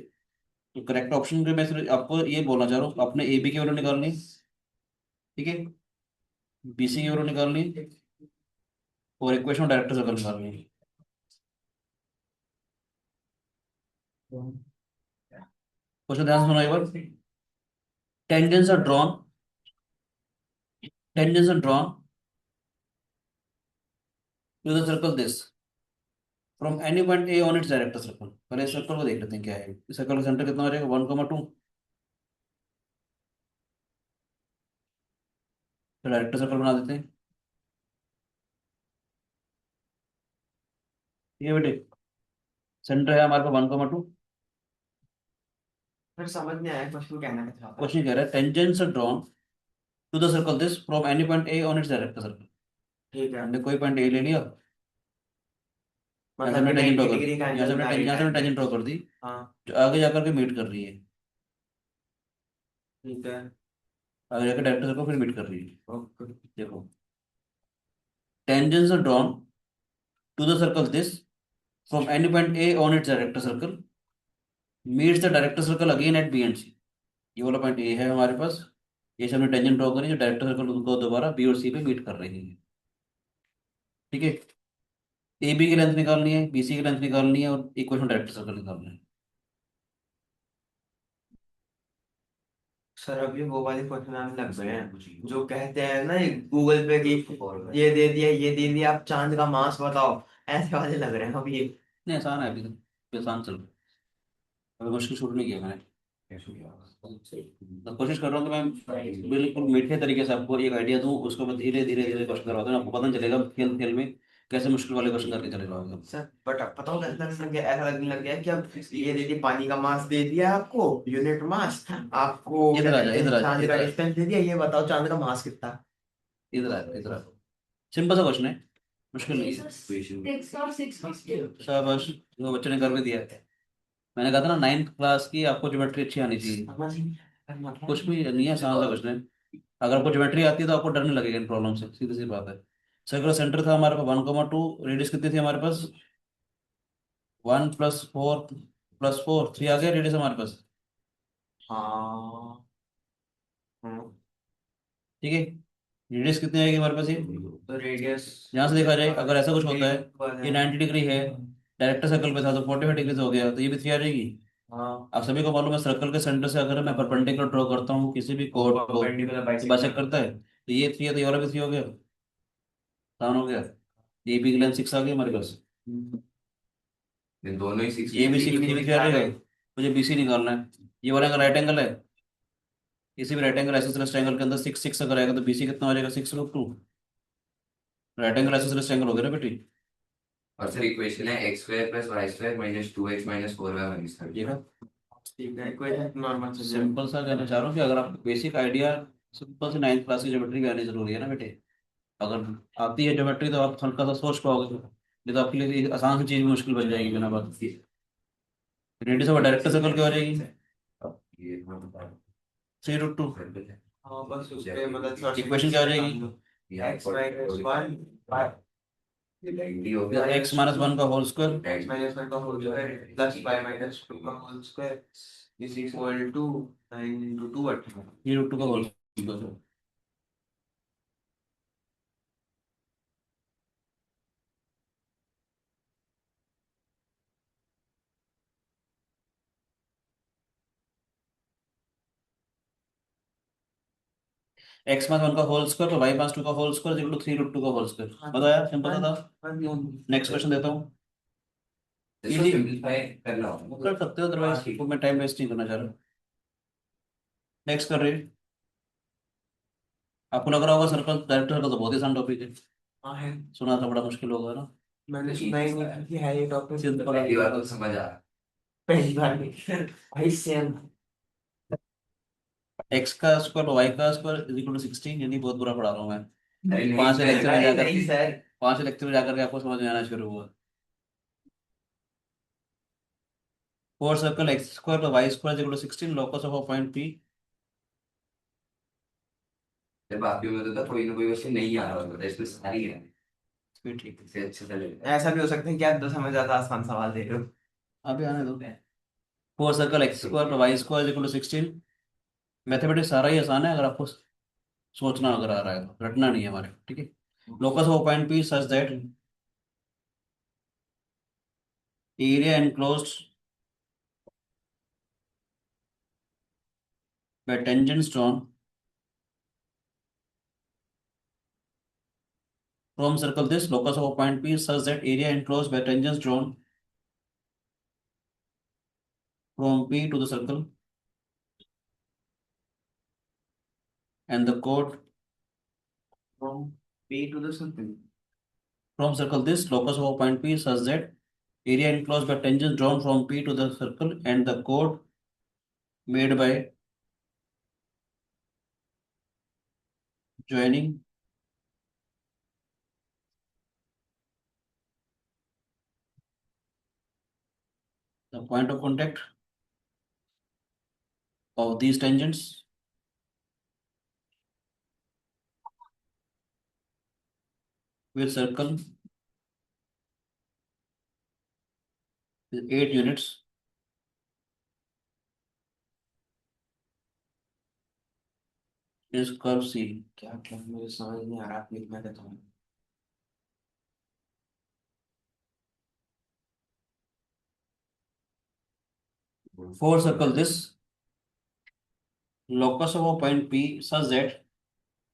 Speaker 1: तो करेक्ट ऑप्शन के मैं सिर्फ आपको ये बोलना चाह रहा हूँ, अपने ए बी की वैल्यू निकालनी है, ठीक है, बी सी की वैल्यू निकालनी है और इक्वेशन डायरेक्टर सर्कल निकालनी है। क्वेश्चन ध्यान से सुनो एक बार। Tangents are drawn tangents are drawn to the circle this from any point A on its director circle. पहले सर्कल को देख लेते हैं क्या है। इस सर्कल का सेंटर कितना हो जाएगा 1,2। तो डायरेक्टर सर्कल बना देते हैं। ठीक है बेटे, सेंटर है हमारे पास 1,2।
Speaker 3: फिर समझ नहीं आया क्वेश्चन कहना क्या चाहता है।
Speaker 1: क्वेश्चन कह रहा है tangents are drawn to the circle this from any point A on its director circle.
Speaker 3: ठीक है,
Speaker 1: हमने कोई पॉइंट ए ले लिया, यहाँ से
Speaker 3: मतलब
Speaker 1: हमने
Speaker 3: कि
Speaker 1: टेंजेंट ड्रॉ
Speaker 3: 90
Speaker 1: कर
Speaker 3: डिग्री का
Speaker 1: यहाँ से
Speaker 3: एंगल बना
Speaker 1: हमने
Speaker 3: रही
Speaker 1: यहाँ से हमने टेंजेंट ड्रॉ
Speaker 3: है।
Speaker 1: कर दी
Speaker 3: हाँ,
Speaker 1: जो आगे जाकर के मीट कर रही है।
Speaker 3: ठीक है,
Speaker 1: आगे जाकर डायरेक्टर सर्कल फिर मीट कर रही है।
Speaker 3: ओके।
Speaker 1: देखो tangents are drawn to the circle this from any point A on its director circle meets the director circle again at B and C। ये वाला पॉइंट ए है हमारे पास, ये से हमने टेंजेंट ड्रॉ करी जो डायरेक्टर सर्कल उनको दोबारा बी और सी पे मीट कर रही है। ठीक है, ए बी की लेंथ निकालनी है, बी सी की लेंथ निकालनी है और इक्वेशन डायरेक्टर सर्कल निकालना है।
Speaker 3: सर अभी वो वाले क्वेश्चन आने लग गए हैं जो कहते हैं ना गूगल पे की ये दे दिया ये दे दिया, आप चांद का मास बताओ, ऐसे वाले लग रहे हैं अभी ये।
Speaker 1: नहीं आसान है, अभी तो आसान चल रहा है, अभी मुश्किल शुरू नहीं किया मैंने। तो कोशिश कर रहा हूँ कि मैं बिल्कुल मीठे तरीके से आपको एक आइडिया दूं, उसको मैं धीरे धीरे धीरे क्वेश्चन करवाता हूँ, आपको पता नहीं चलेगा खेल खेल में कैसे मुश्किल वाले क्वेश्चन करके चले जाओगे।
Speaker 3: सर बट अब पता होगा ऐसा लगने लग गया, ऐसा लगने लग गया कि अब ये दे दिया पानी का मास दे दिया आपको, यूनिट मास आपको, क्या
Speaker 1: इधर आ जा,
Speaker 3: कहते हैं
Speaker 1: इधर आ जा,
Speaker 3: चांद का
Speaker 1: इधर आ,
Speaker 3: डिस्टेंस दे दिया, ये बताओ चांद का मास कितना।
Speaker 1: इधर आ, इधर आ। सिंपल सा क्वेश्चन है, मुश्किल नहीं है। शाबाश, जो बच्चे ने कर भी दिया है। मैंने कहा था ना 9th क्लास की आपको ज्योमेट्री अच्छी आनी चाहिए।
Speaker 3: समझ नहीं आया, मतलब
Speaker 1: कुछ भी नहीं है, आसान सा क्वेश्चन है। अगर आपको ज्योमेट्री आती है तो आपको डर नहीं लगेगा इन प्रॉब्लम से, सीधी सी बात है। सर्कुलर सेंटर था हमारे पास 1,2, रेडियस कितनी थी हमारे पास 1 + 4 + 4 3 आ गया रेडियस हमारे पास।
Speaker 3: हाँ। हम्म,
Speaker 1: ठीक है, रेडियस कितनी आएगी हमारे पास ये,
Speaker 3: तो रेडियस
Speaker 1: यहाँ से देखा जाए अगर ऐसा कुछ होता है ये 90 डिग्री है, डायरेक्टर सर्कल पे था तो 45 डिग्री से हो गया तो ये भी 3 आ जाएगी।
Speaker 3: हाँ,
Speaker 1: आप सभी को मालूम है सर्कल के सेंटर से अगर मैं परपेंडिकुलर ड्रॉ करता हूँ किसी भी कोड को
Speaker 3: परपेंडिकुलर
Speaker 1: तो बाइसेक्ट करता है, तो ये 3 है तो ये वाला भी 3 हो गया, आसान हो गया। ये बी की लेंथ 6 आ गई हमारे पास,
Speaker 4: ये दोनों ही सिक्स।
Speaker 1: ये भी 6 ये भी 3 आ जाएगा। मुझे बी सी निकालना है, ये वाला अगर राइट एंगल है, किसी भी राइट एंगल आइसोसेलेस ट्रायंगल के अंदर 6 6 अगर आएगा तो बी सी कितना हो जाएगा 6/2। राइट एंगल आइसोसेलेस ट्रायंगल हो गया ना बेटी।
Speaker 4: और सर इक्वेशन है x² + y² - 2x - 4y - 30।
Speaker 1: देखा,
Speaker 3: ठीक है, इक्वेशन नॉर्मल से
Speaker 1: सिंपल सा कहना चाह रहा हूँ कि अगर आपको बेसिक आइडिया सिंपल सी 9th क्लास की ज्योमेट्री भी आनी जरूरी है ना बेटे। अगर आती है ज्योमेट्री तो आप हल्का सा सोच पाओगे, नहीं तो आपके लिए ये आसान सी चीज भी मुश्किल बन जाएगी बिना बात के। रेडियस ऑफ डायरेक्टर सर्कल क्या हो जाएगी?
Speaker 4: ये मैं बता रहा
Speaker 1: 3√2।
Speaker 4: हूँ।
Speaker 3: हाँ बस उस पे मतलब
Speaker 1: इक्वेशन क्या हो जाएगी?
Speaker 3: एक्स माइनस वन
Speaker 4: डी हो गया
Speaker 1: x माइनस 1 का whole square
Speaker 3: x minus one का whole square plus y minus two का whole square is equal to 9 into 2 18।
Speaker 1: 3√2 का होल स्क्वायर। x माइनस 1 का होल स्क्वायर तो y माइनस 2 का whole square equal to 3√2 का whole square. बताया, simple था। Next question देता हूँ।
Speaker 4: इसको सिंपलीफाई करना
Speaker 1: वो
Speaker 4: होगा।
Speaker 1: कर सकते हो, अदरवाइज मैं टाइम वेस्ट नहीं करना चाह रहा। नेक्स्ट कर रही। आपको लग रहा होगा सर्कल डायरेक्टर सर्कल तो बहुत ही आसान टॉपिक है,
Speaker 3: हाँ है,
Speaker 1: सुना था बड़ा मुश्किल होगा ना।
Speaker 3: मैंने सुना ही नहीं कि है ये टॉपिक।
Speaker 1: सिंपल
Speaker 4: पहली बार तो समझ आ रहा
Speaker 3: पहली बार नहीं भाई सेम।
Speaker 1: x का स्क्वायर y का स्क्वायर इज इक्वल टू 16, यानी बहुत बुरा पढ़ा रहा हूँ मैं।
Speaker 4: है। अरे नहीं
Speaker 1: पांच
Speaker 4: सर,
Speaker 1: लेक्चर में
Speaker 4: अरे
Speaker 1: जाकर
Speaker 4: नहीं सर।
Speaker 1: 5 लेक्चर में जाकर के आपको समझ में आना शुरू हुआ। 4 सर्कल x स्क्वायर तो y square is equal to 16, locus of point p।
Speaker 4: जब बाकी में तो था कोई ना कोई क्वेश्चन नहीं आ रहा होता, इसमें सारी है।
Speaker 1: फिर ठीक है,
Speaker 4: इसे अच्छे से ले।
Speaker 3: ऐसा भी हो सकता है कि आप 10 समझ आता आसान सवाल दे रहे हो।
Speaker 1: अभी आने दो। 4 सर्कल x स्क्वायर तो y square is equal to 16। Mathematics सारा ही आसान है, अगर आपको सोचना अगर आ रहा है तो, रटना नहीं है हमारे, ठीक है। Locus of point p such that area enclosed by tangents drawn from circle this locus of a point P is such that area enclosed by tangents drawn from P to the circle and the chord
Speaker 3: From P to the circle.
Speaker 1: from circle this locus of a point P is such that area enclosed by tangents drawn from P to the circle and the chord made by joining the point of contact of these tangents with circle with 8 units is curve C.
Speaker 3: क्या क्या मुझे समझ नहीं आ रहा, आप लिखना देता हूँ।
Speaker 1: For circle this locus of a point P such that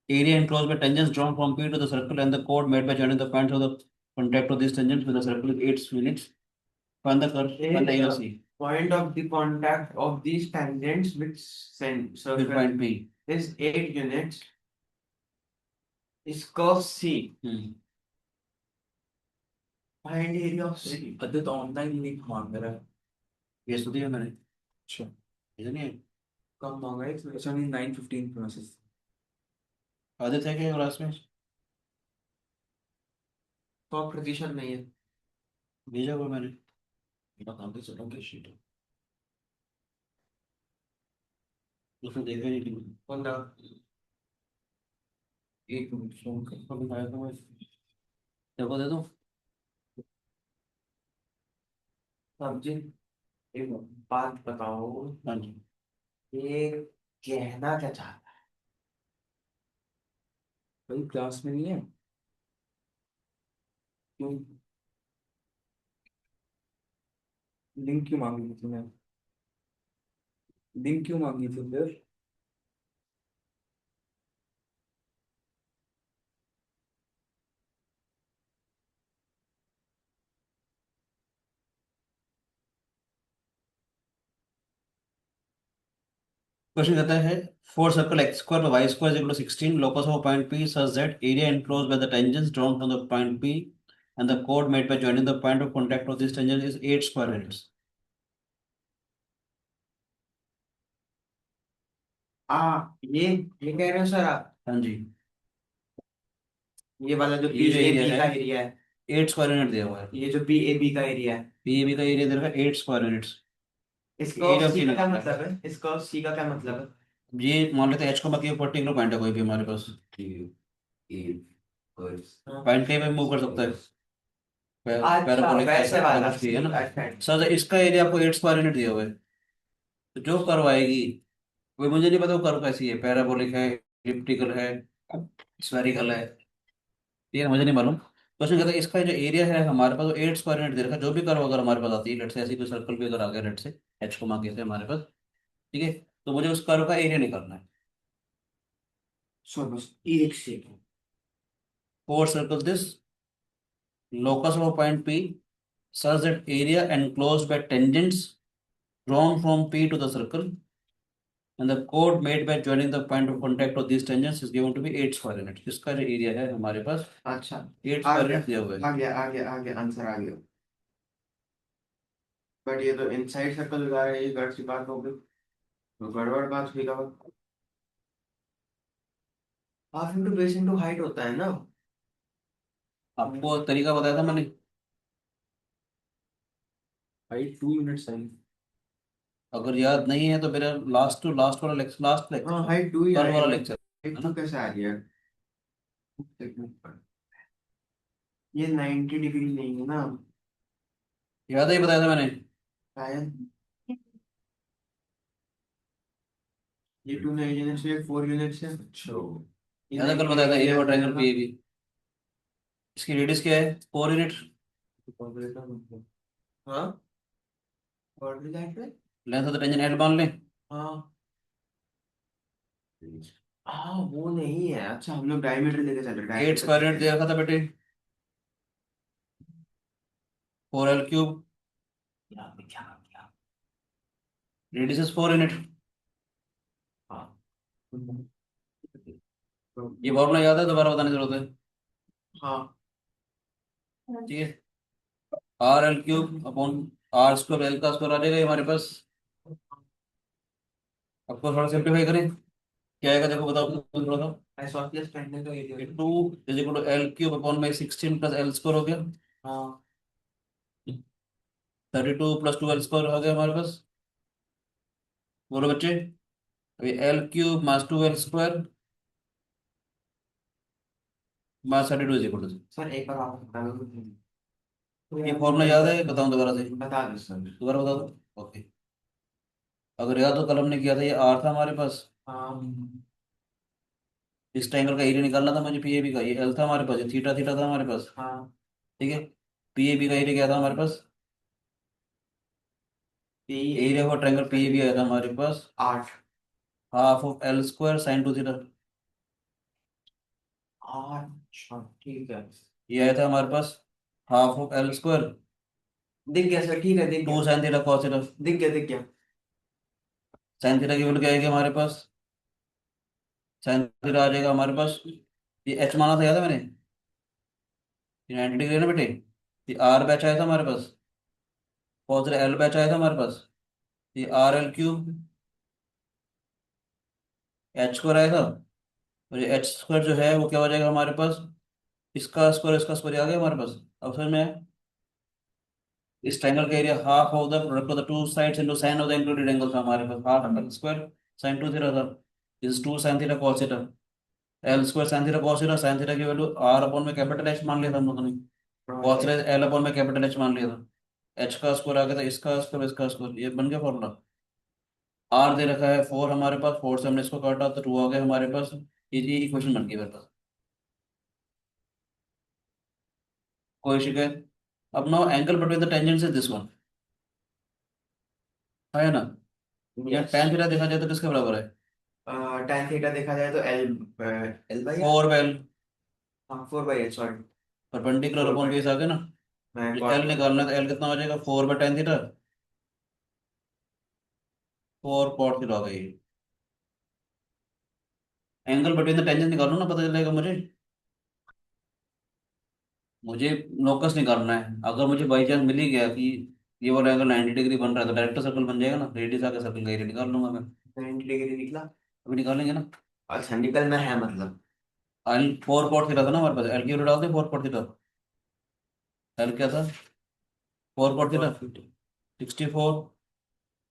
Speaker 1: area enclosed by tangents drawn from P to the circle and the chord made by joining the points of the contact of these tangents with the circle is 8 units. Find the curve, find the AOC
Speaker 3: Point of the contact of these tangents with
Speaker 1: with
Speaker 3: circle
Speaker 1: point P.
Speaker 3: is 8 units. Is curve C. Find area of C.
Speaker 2: अरे तो online link मांग रहा है।
Speaker 1: ये तो दिया मैंने,
Speaker 2: अच्छा
Speaker 1: ये नहीं है।
Speaker 3: कम मांगा है इसमें?
Speaker 2: अच्छा नहीं 9:15 पे मैसेज।
Speaker 1: आदित्य है क्या क्लास में?
Speaker 3: 100% नहीं है।
Speaker 1: भेजा हुआ मैंने।
Speaker 2: बताते चलो क्या शीट है।
Speaker 1: उसने देखा ही नहीं।
Speaker 3: कौन सा?
Speaker 2: एक मिनट फोन कर।
Speaker 1: कभी आया था मैं, देखो दे दो।
Speaker 3: सब्जी, एक बात बताओ,
Speaker 1: हाँ जी।
Speaker 3: ये कहना क्या चाहता
Speaker 2: भाई क्लास में नहीं है क्यों? लिंक क्यों मांगी थी तूने? लिंक क्यों मांगी थी फिर?
Speaker 1: क्वेश्चन कहता है for circle x square Y square equal to 16 locus of point P such that area enclosed by the tangents drawn from the point P and the कोड made by joining the point of contact of this tangent is 8 square units.
Speaker 3: ये कह रहे हो sir आप?
Speaker 1: हाँ जी,
Speaker 3: ये वाला जो
Speaker 1: ये
Speaker 3: पी
Speaker 1: जो
Speaker 3: ए
Speaker 1: एरिया
Speaker 3: बी
Speaker 1: है
Speaker 3: का एरिया है,
Speaker 1: 8 स्क्वायर यूनिट दिया हुआ है।
Speaker 3: ये जो पी ए बी का एरिया है,
Speaker 1: पीएबी का एरिया दे रखा है 8 स्क्वायर यूनिट्स।
Speaker 3: इसका और
Speaker 1: एरिया ऑफ
Speaker 3: सी का क्या
Speaker 1: यूनिट
Speaker 3: मतलब है? इसका और सी का क्या मतलब है?
Speaker 1: ये मान लेते हैं एच को बाकी पर्टिकुलर पॉइंट है कोई भी हमारे पास।
Speaker 4: ठीक है ये और
Speaker 3: हाँ।
Speaker 1: पॉइंट कहीं पे मूव कर सकता है।
Speaker 3: अच्छा,
Speaker 1: पैराबोलिक ऐसा
Speaker 3: वैसे वाला
Speaker 1: ऐसा चाहिए
Speaker 3: सी,
Speaker 1: ना।
Speaker 3: अच्छा।
Speaker 1: सर इसका एरिया आपको 8 स्क्वायर यूनिट दिया हुआ है। तो जो कर्व आएगी, वो मुझे नहीं पता वो कर्व कैसी है, पैराबोलिक है, एलिप्टिकल है, स्फेरिकल है, ये मुझे नहीं मालूम। तो उसने कहता है इसका जो एरिया है हमारे पास वो 8 स्क्वायर यूनिट दे रखा है। जो भी कर्व अगर हमारे पास आती है, लेट से ऐसी कोई सर्कल भी अगर आ गया लेट से एच को मार्क से हमारे पास, ठीक है, तो मुझे उस कर्व का एरिया निकालना है।
Speaker 3: सो बस एक second.
Speaker 1: Four circle this locus of a point P such that area enclosed by tangents drawn from P to the circle and the chord made by joining the point of contact of these tangents is given to be 8 square unit. इसका जो area है हमारे पास
Speaker 3: अच्छा,
Speaker 1: 8
Speaker 3: आ
Speaker 1: square
Speaker 3: गया
Speaker 1: unit दिया हुआ है।
Speaker 3: आ गया आंसर आ गया। बट ये तो इनसाइड सर्कल लगा रहे हैं, ये गलत सी बात हो गई, तो गड़बड़ बात हुई। Half into base into height होता है ना?
Speaker 1: आपको तरीका बताया था मैंने।
Speaker 2: हाइट 2 यूनिट्स है।
Speaker 1: अगर याद नहीं है तो मेरा लास्ट टू लास्ट वाला लेक्चर, लास्ट
Speaker 3: हाँ,
Speaker 1: लेक्चर,
Speaker 3: हाइट 2 ही
Speaker 1: कल वाला
Speaker 3: आएगा।
Speaker 1: लेक्चर
Speaker 3: हाइट
Speaker 1: है
Speaker 3: 2
Speaker 1: ना।
Speaker 3: कैसे आ गया? एक मिनट पर। ये 90 डिग्री नहीं है ना
Speaker 1: याद है, ही बताया था मैंने।
Speaker 3: शायद। ये 2 नहीं यूनिट्स है, 4 यूनिट्स है। अच्छा, ये
Speaker 1: याद है, कल
Speaker 3: 90
Speaker 1: बताया था
Speaker 3: डिग्री
Speaker 1: एरिया
Speaker 3: कैसे
Speaker 1: ऑफ ट्रायंगल
Speaker 3: आएगा?
Speaker 1: पीएबी। इसकी रेडियस क्या है? 4 यूनिट।
Speaker 3: हाँ, बॉर्डर लाइन पे।
Speaker 1: Length of the tangent L मान लें।
Speaker 3: हाँ हाँ, वो नहीं है। अच्छा, हम लोग डायमीटर लेके चल रहे हैं,
Speaker 1: 8 स्क्वायर यूनिट दे रखा था बेटे, 4L क्यूब।
Speaker 3: यहाँ पे क्या किया?
Speaker 1: Radius is 4 unit.
Speaker 3: हाँ,
Speaker 1: ये फॉर्मूला याद है, दोबारा बताने की जरूरत है?
Speaker 3: हाँ।
Speaker 1: ठीक है, RL cube upon R square L का स्क्वायर आ जाएगा ये हमारे पास। आपको थोड़ा सिंप्लीफाई करें, क्या आएगा देखो, बताओ तो थोड़ा सा।
Speaker 3: आइसोसेलेस ट्रायंगल का एरिया।
Speaker 1: 2 = L क्यूब अपॉन में 16 + L स्क्वायर हो गया।
Speaker 3: हाँ,
Speaker 1: 32 + 2L स्क्वायर हो गया हमारे पास। बोलो बच्चे, अभी L क्यूब मास 2L स्क्वायर मास 32 =
Speaker 3: सर एक बार आप बता दो।
Speaker 1: ये फॉर्मूला याद है, बताऊं दोबारा से?
Speaker 3: बता दो सर।
Speaker 1: दोबारा बता दो, ओके। अगर याद हो, कलम ने किया था, ये आर था हमारे पास।
Speaker 3: हाँ
Speaker 1: इस ट्रायंगल का एरिया निकालना था मुझे पीएबी का, ये एल था हमारे पास, ये थीटा थीटा था हमारे पास।
Speaker 3: हाँ।
Speaker 1: ठीक है, पीएबी का एरिया क्या था हमारे पास? एरिया ऑफ ट्रायंगल पीएबी आया था हमारे पास
Speaker 3: 8।
Speaker 1: Half of L square sine 2 theta.
Speaker 3: अच्छा, ठीक है।
Speaker 1: ये आया था हमारे पास हाफ ऑफ एल स्क्वायर
Speaker 3: दिख गया सर, ठीक है, दिख
Speaker 1: टू
Speaker 3: गया।
Speaker 1: Sign theta cos theta.
Speaker 3: दिख गया, दिख गया।
Speaker 1: साइन थीटा की वैल्यू क्या आएगी हमारे पास? साइन थीटा आ जाएगा हमारे पास, ये एच माना था, याद है मैंने, ये 90 डिग्री है ना बेटे। ये आर बैच आया था हमारे पास, कॉस थीटा एल बैच आया था हमारे पास। ये RL क्यूब एच स्क्वायर आया था, और ये एच स्क्वायर जो है वो क्या हो जाएगा हमारे पास? इसका स्क्वायर आ गया हमारे पास। अब समझ में आया? इस ट्रायंगल का area half of the product of the two sides into sine of the included angle था हमारे पास। Half l square sine 2 theta था, is 2 sin theta cos theta. L square sine theta cos theta, sine theta की value R upon में capital H मान लिया था हम लोगों ने, कॉस थीटा एल अपॉन में कैपिटल एच मान लिया था। एच का स्क्वायर आ गया था, इसका स्क्वायर इसका स्क्वायर, ये बन गया फॉर्मूला। आर दे रखा है 4 हमारे पास, 4 से हमने इसको काटा तो 2 आ गया हमारे पास। ये इक्वेशन बन गई मेरे पास। कोई शिकायत? अब now angle between the tangents is this one, है ना। या
Speaker 3: यस।
Speaker 1: tan थीटा देखा जाए तो किसके बराबर है?
Speaker 3: tan थीटा देखा जाए तो L, L by are.
Speaker 1: 4/L
Speaker 3: हाँ, 4/8, sorry.
Speaker 1: Perpendicular
Speaker 3: four
Speaker 1: upon
Speaker 3: by
Speaker 1: base आ गया ना।
Speaker 3: मैं
Speaker 1: एल निकालना है तो एल कितना हो जाएगा? 4/tan थीटा, 4 cot थीटा आ गई। एंगल बिटवीन द टेंजेंट निकालो ना, पता चलेगा मुझे। मुझे लोकस निकालना है। अगर मुझे बाई चांस मिल ही गया कि ये वाला एंगल 90 डिग्री बन रहा है, तो डायरेक्ट सर्कल बन जाएगा ना, रेडियस आके सर्कल का एरिया निकाल लूंगा मैं।
Speaker 3: 90 डिग्री निकला।
Speaker 1: अभी निकालेंगे ना।
Speaker 3: अच्छा निकलना है मतलब।
Speaker 1: एल 4 cot थीटा था ना हमारे पास, एल की वैल्यू डालते 4 cot थीटा। एल क्या था? 4 cot theta. 64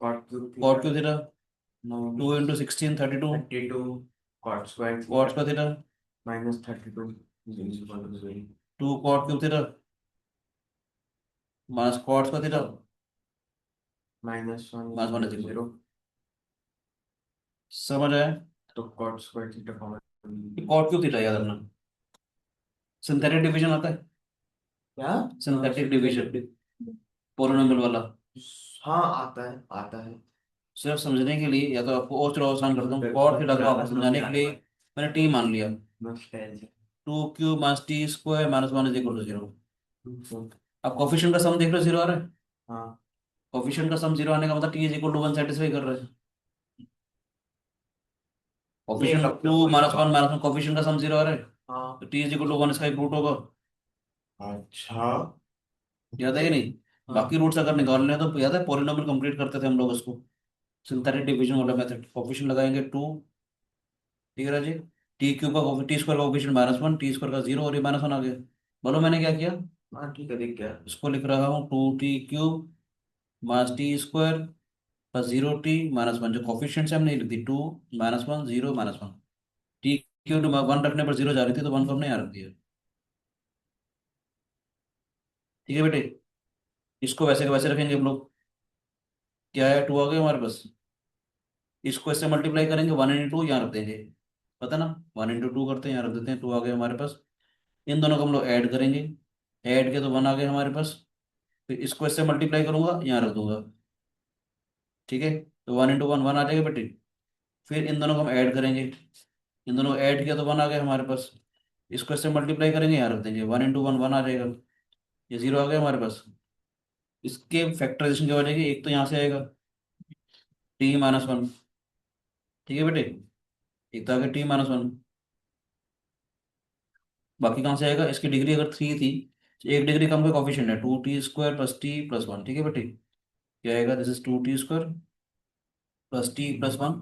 Speaker 3: cot cube
Speaker 1: cot
Speaker 3: theta
Speaker 1: Q theta.
Speaker 3: no
Speaker 1: 2 × 16 32
Speaker 3: 32 cot square
Speaker 1: cot
Speaker 3: theta
Speaker 1: का theta.
Speaker 3: minus 32 is equal to 0
Speaker 1: 2 cot cube theta minus cot का theta
Speaker 3: minus 1 is
Speaker 1: minus 1
Speaker 3: equal
Speaker 1: is
Speaker 3: to
Speaker 1: equal.
Speaker 3: 0
Speaker 1: समझ आया?
Speaker 3: तो cot square theta common
Speaker 1: cot cube theta याद रखना। Synthetic division आता है,
Speaker 3: क्या?
Speaker 1: सिंथेटिक डिवीजन पोलिनोमियल वाला।
Speaker 3: हाँ आता है
Speaker 1: सिर्फ समझने के लिए, या तो आपको और थोड़ा आसान करता हूँ,
Speaker 3: बिल्कुल,
Speaker 1: cot थीटा को
Speaker 3: ज्यादा
Speaker 1: आपको
Speaker 3: समझ
Speaker 1: समझाने
Speaker 3: में
Speaker 1: के
Speaker 3: आने
Speaker 1: लिए मैंने टी मान लिया।
Speaker 3: nostalgia
Speaker 1: 2 cube minus t square minus 1 is equal to 0। अब कोफिशिएंट का सम देख रहे हो, 0 आ रहा है।
Speaker 3: हाँ
Speaker 1: कोफिशिएंट का सम 0 आने का मतलब t is equal to 1 satisfy कर रहा है।
Speaker 3: ये
Speaker 1: कोफिशिएंट
Speaker 3: कब
Speaker 1: 2
Speaker 3: तक
Speaker 1: माइनस
Speaker 3: होगा?
Speaker 1: 1 माइनस 1, कोफिशिएंट का सम 0 आ रहा है,
Speaker 3: हाँ
Speaker 1: तो टी इज इक्वल टू 1 इसका एक रूट होगा।
Speaker 3: अच्छा
Speaker 1: याद है कि नहीं?
Speaker 3: हाँ
Speaker 1: बाकी रूट्स अगर निकालने हैं तो याद है पॉलिनोमियल कंप्लीट करते थे हम लोग उसको, सिंथेटिक डिवीजन वाला मेथड। कोफिशिएंट लगाएंगे 2, ठीक है राजी। टी क्यूब का टी स्क्वायर का कोफिशिएंट -1, टी स्क्वायर का 0 और ये -1 आ गया। बोलो मैंने क्या किया?
Speaker 3: हाँ ठीक है देख गया
Speaker 1: इसको लिख रहा हूँ 2t³ minus t square plus 0t minus 1। जो कॉफिशिएंट्स हमने लिख दी 2 -1 0 -1। टी क्यू टू 1 रखने पर 0 जा रही थी, तो 1 को हमने यहाँ रख दिया। ठीक है बेटे, इसको वैसे के वैसे रखेंगे हम लोग। क्या है, 2 आ गए हमारे पास। इसको इससे मल्टीप्लाई करेंगे, 1 × 2 यहाँ रख देंगे। पता ना, 1 × 2 करते हैं, यहाँ रख देते हैं, 2 आ गए हमारे पास। इन दोनों को हम लोग ऐड करेंगे, ऐड के तो 1 आ गए हमारे पास। फिर इसको इससे मल्टीप्लाई करूंगा, यहाँ रख दूंगा। ठीक है, तो 1 × 1 1 आ जाएगा बेटे। फिर इन दोनों को हम ऐड करेंगे, इन दोनों को ऐड किया तो 1 आ गया हमारे पास। इसको इससे मल्टीप्लाई करेंगे, यहाँ रख देंगे, 1 × 1 1 आ जाएगा। ये 0 आ गया हमारे पास। इसके फैक्टराइजेशन क्या हो जाएगी, एक तो यहाँ से आएगा t -1। ठीक है बेटे, एक तो आ गया t -1। बाकी कहाँ से आएगा, इसकी डिग्री अगर 3 थी तो 1 डिग्री कम का कॉफिशिएंट है, 2t² + t + 1। ठीक है बेटे, क्या आएगा, this is 2t² + t + 1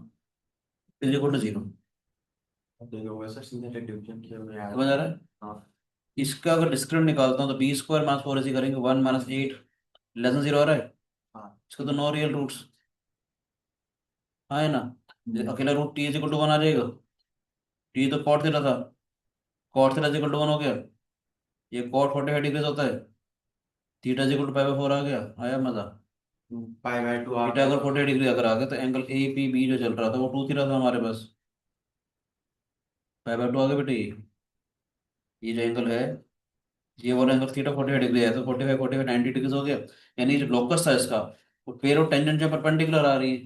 Speaker 1: is equal to 0।
Speaker 3: वैसा सिंथेटिक डिवीजन किया हुआ यार
Speaker 1: समझ आ रहा है?
Speaker 3: हाँ
Speaker 1: इसका अगर डिस्क्रिमिनेंट निकालता हूँ तो b² - 4 ऐसे करेंगे, 1 - 8 < 0 आ रहा है।
Speaker 3: हाँ
Speaker 1: इसका तो नो रियल रूट्स। हाँ है ना, अकेला रूट t इज इक्वल टू 1 आ जाएगा। t तो cot थीटा था, cot theta is equal to 1 हो गया। ये cot 45 डिग्री होता है, थीटा इज इक्वल टू π/4 आ गया। आया मजा?
Speaker 3: π/2 आ
Speaker 1: थीटा
Speaker 3: गया
Speaker 1: अगर
Speaker 3: तो
Speaker 1: 40 डिग्री अगर आ गया तो एंगल ए पी बी जो चल रहा था वो 2 थीटा था हमारे पास। π/2 आ गया बेटे। ये जो एंगल है, ये वाला एंगल थीटा 45 डिग्री है, तो 45 45 90 डिग्री हो गया। यानी जो लोकस था इसका, वो पेयर ऑफ टेंजेंट जो परपेंडिकुलर आ रही है,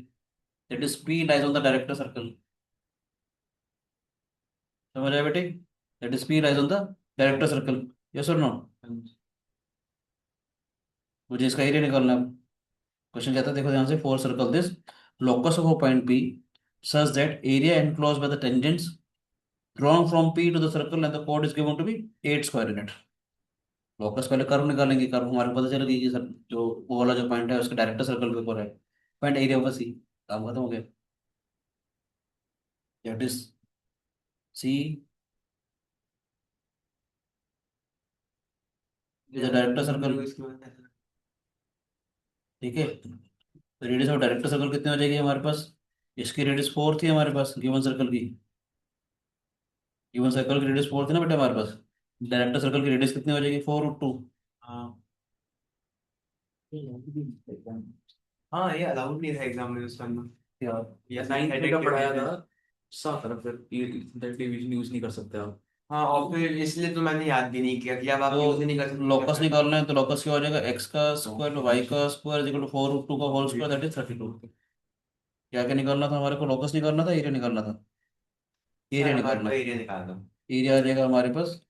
Speaker 1: that is P lies on the director circle. समझ आया बेटे? That is P lies on the director circle. Yes और नो? मुझे इसका एरिया निकालना है। क्वेश्चन कहता है, देखो ध्यान से, four circle this locus of a point P such that area enclosed by the tangents drawn from P to the circle and the chord is given to be 8 square unit। Locus पहले curve निकालेंगे, curve हमारे को पता चलेगी कि sir जो वो वाला जो पॉइंट है उसके डायरेक्टर सर्कल के ऊपर है। पॉइंट एरिया ऑफ सी, काम खत्म हो गया। That is C is a director circle. ठीक है, तो रेडियस ऑफ डायरेक्टर सर्कल कितनी हो जाएगी हमारे पास? इसकी रेडियस 4 थी हमारे पास, गिवन सर्कल की। गिवन सर्कल की रेडियस 4 थी ना बेटा हमारे पास। डायरेक्टर सर्कल की रेडियस कितनी हो जाएगी, 4√2।
Speaker 3: हाँ हाँ ये अलाउड नहीं था एग्जाम में यूज करना
Speaker 1: यार
Speaker 3: या
Speaker 2: नाइन्थ में
Speaker 3: synthetic
Speaker 2: का पढ़ाया
Speaker 3: division।
Speaker 2: था, साफ तरफ फिर ये डिवीजन यूज नहीं कर सकते आप।
Speaker 3: हाँ और फिर इसलिए तो मैंने याद भी नहीं किया कि अब आप यूज ही नहीं कर
Speaker 1: तो
Speaker 3: सकते क्या
Speaker 1: लॉकस
Speaker 3: फायदा।
Speaker 1: निकालना है, तो लॉकस क्या हो जाएगा, एक्स का स्क्वायर वाई का स्क्वायर इक्वल टू 4√2 का होल स्क्वायर, दैट इज 32। क्या क्या निकालना था हमारे को, लॉकस निकालना था, एरिया निकालना था?
Speaker 3: सर
Speaker 1: एरिया
Speaker 3: हमारे
Speaker 1: निकालना
Speaker 3: को
Speaker 1: है।
Speaker 3: एरिया निकाल दो
Speaker 1: एरिया आ जाएगा हमारे पास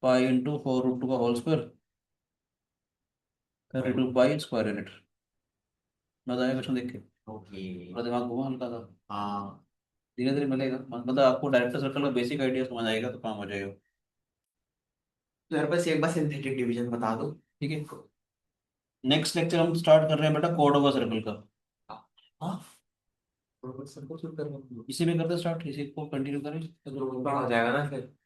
Speaker 1: पाई इंटू 4√2 का whole square, 32 pi square unit. मजा आएगा क्वेश्चन देख के,
Speaker 3: ओके
Speaker 1: पूरा दिमाग घुमा हल्का था।
Speaker 3: हाँ
Speaker 1: धीरे धीरे मिलेगा, मतलब आपको डायरेक्टर सर्कल का बेसिक आइडिया समझ आएगा तो काम हो जाएगा।
Speaker 3: तो यार बस एक बार सिंथेटिक डिवीजन बता दो
Speaker 1: ठीक है, नेक्स्ट लेक्चर हम स्टार्ट कर रहे हैं बेटा कोड ऑफ सर्कल का।
Speaker 3: हाँ
Speaker 2: प्रोफेसर को शुरू करना
Speaker 1: इसी में करते स्टार्ट, इसी को कंटिन्यू करें।
Speaker 2: तो हो जाएगा ना फिर।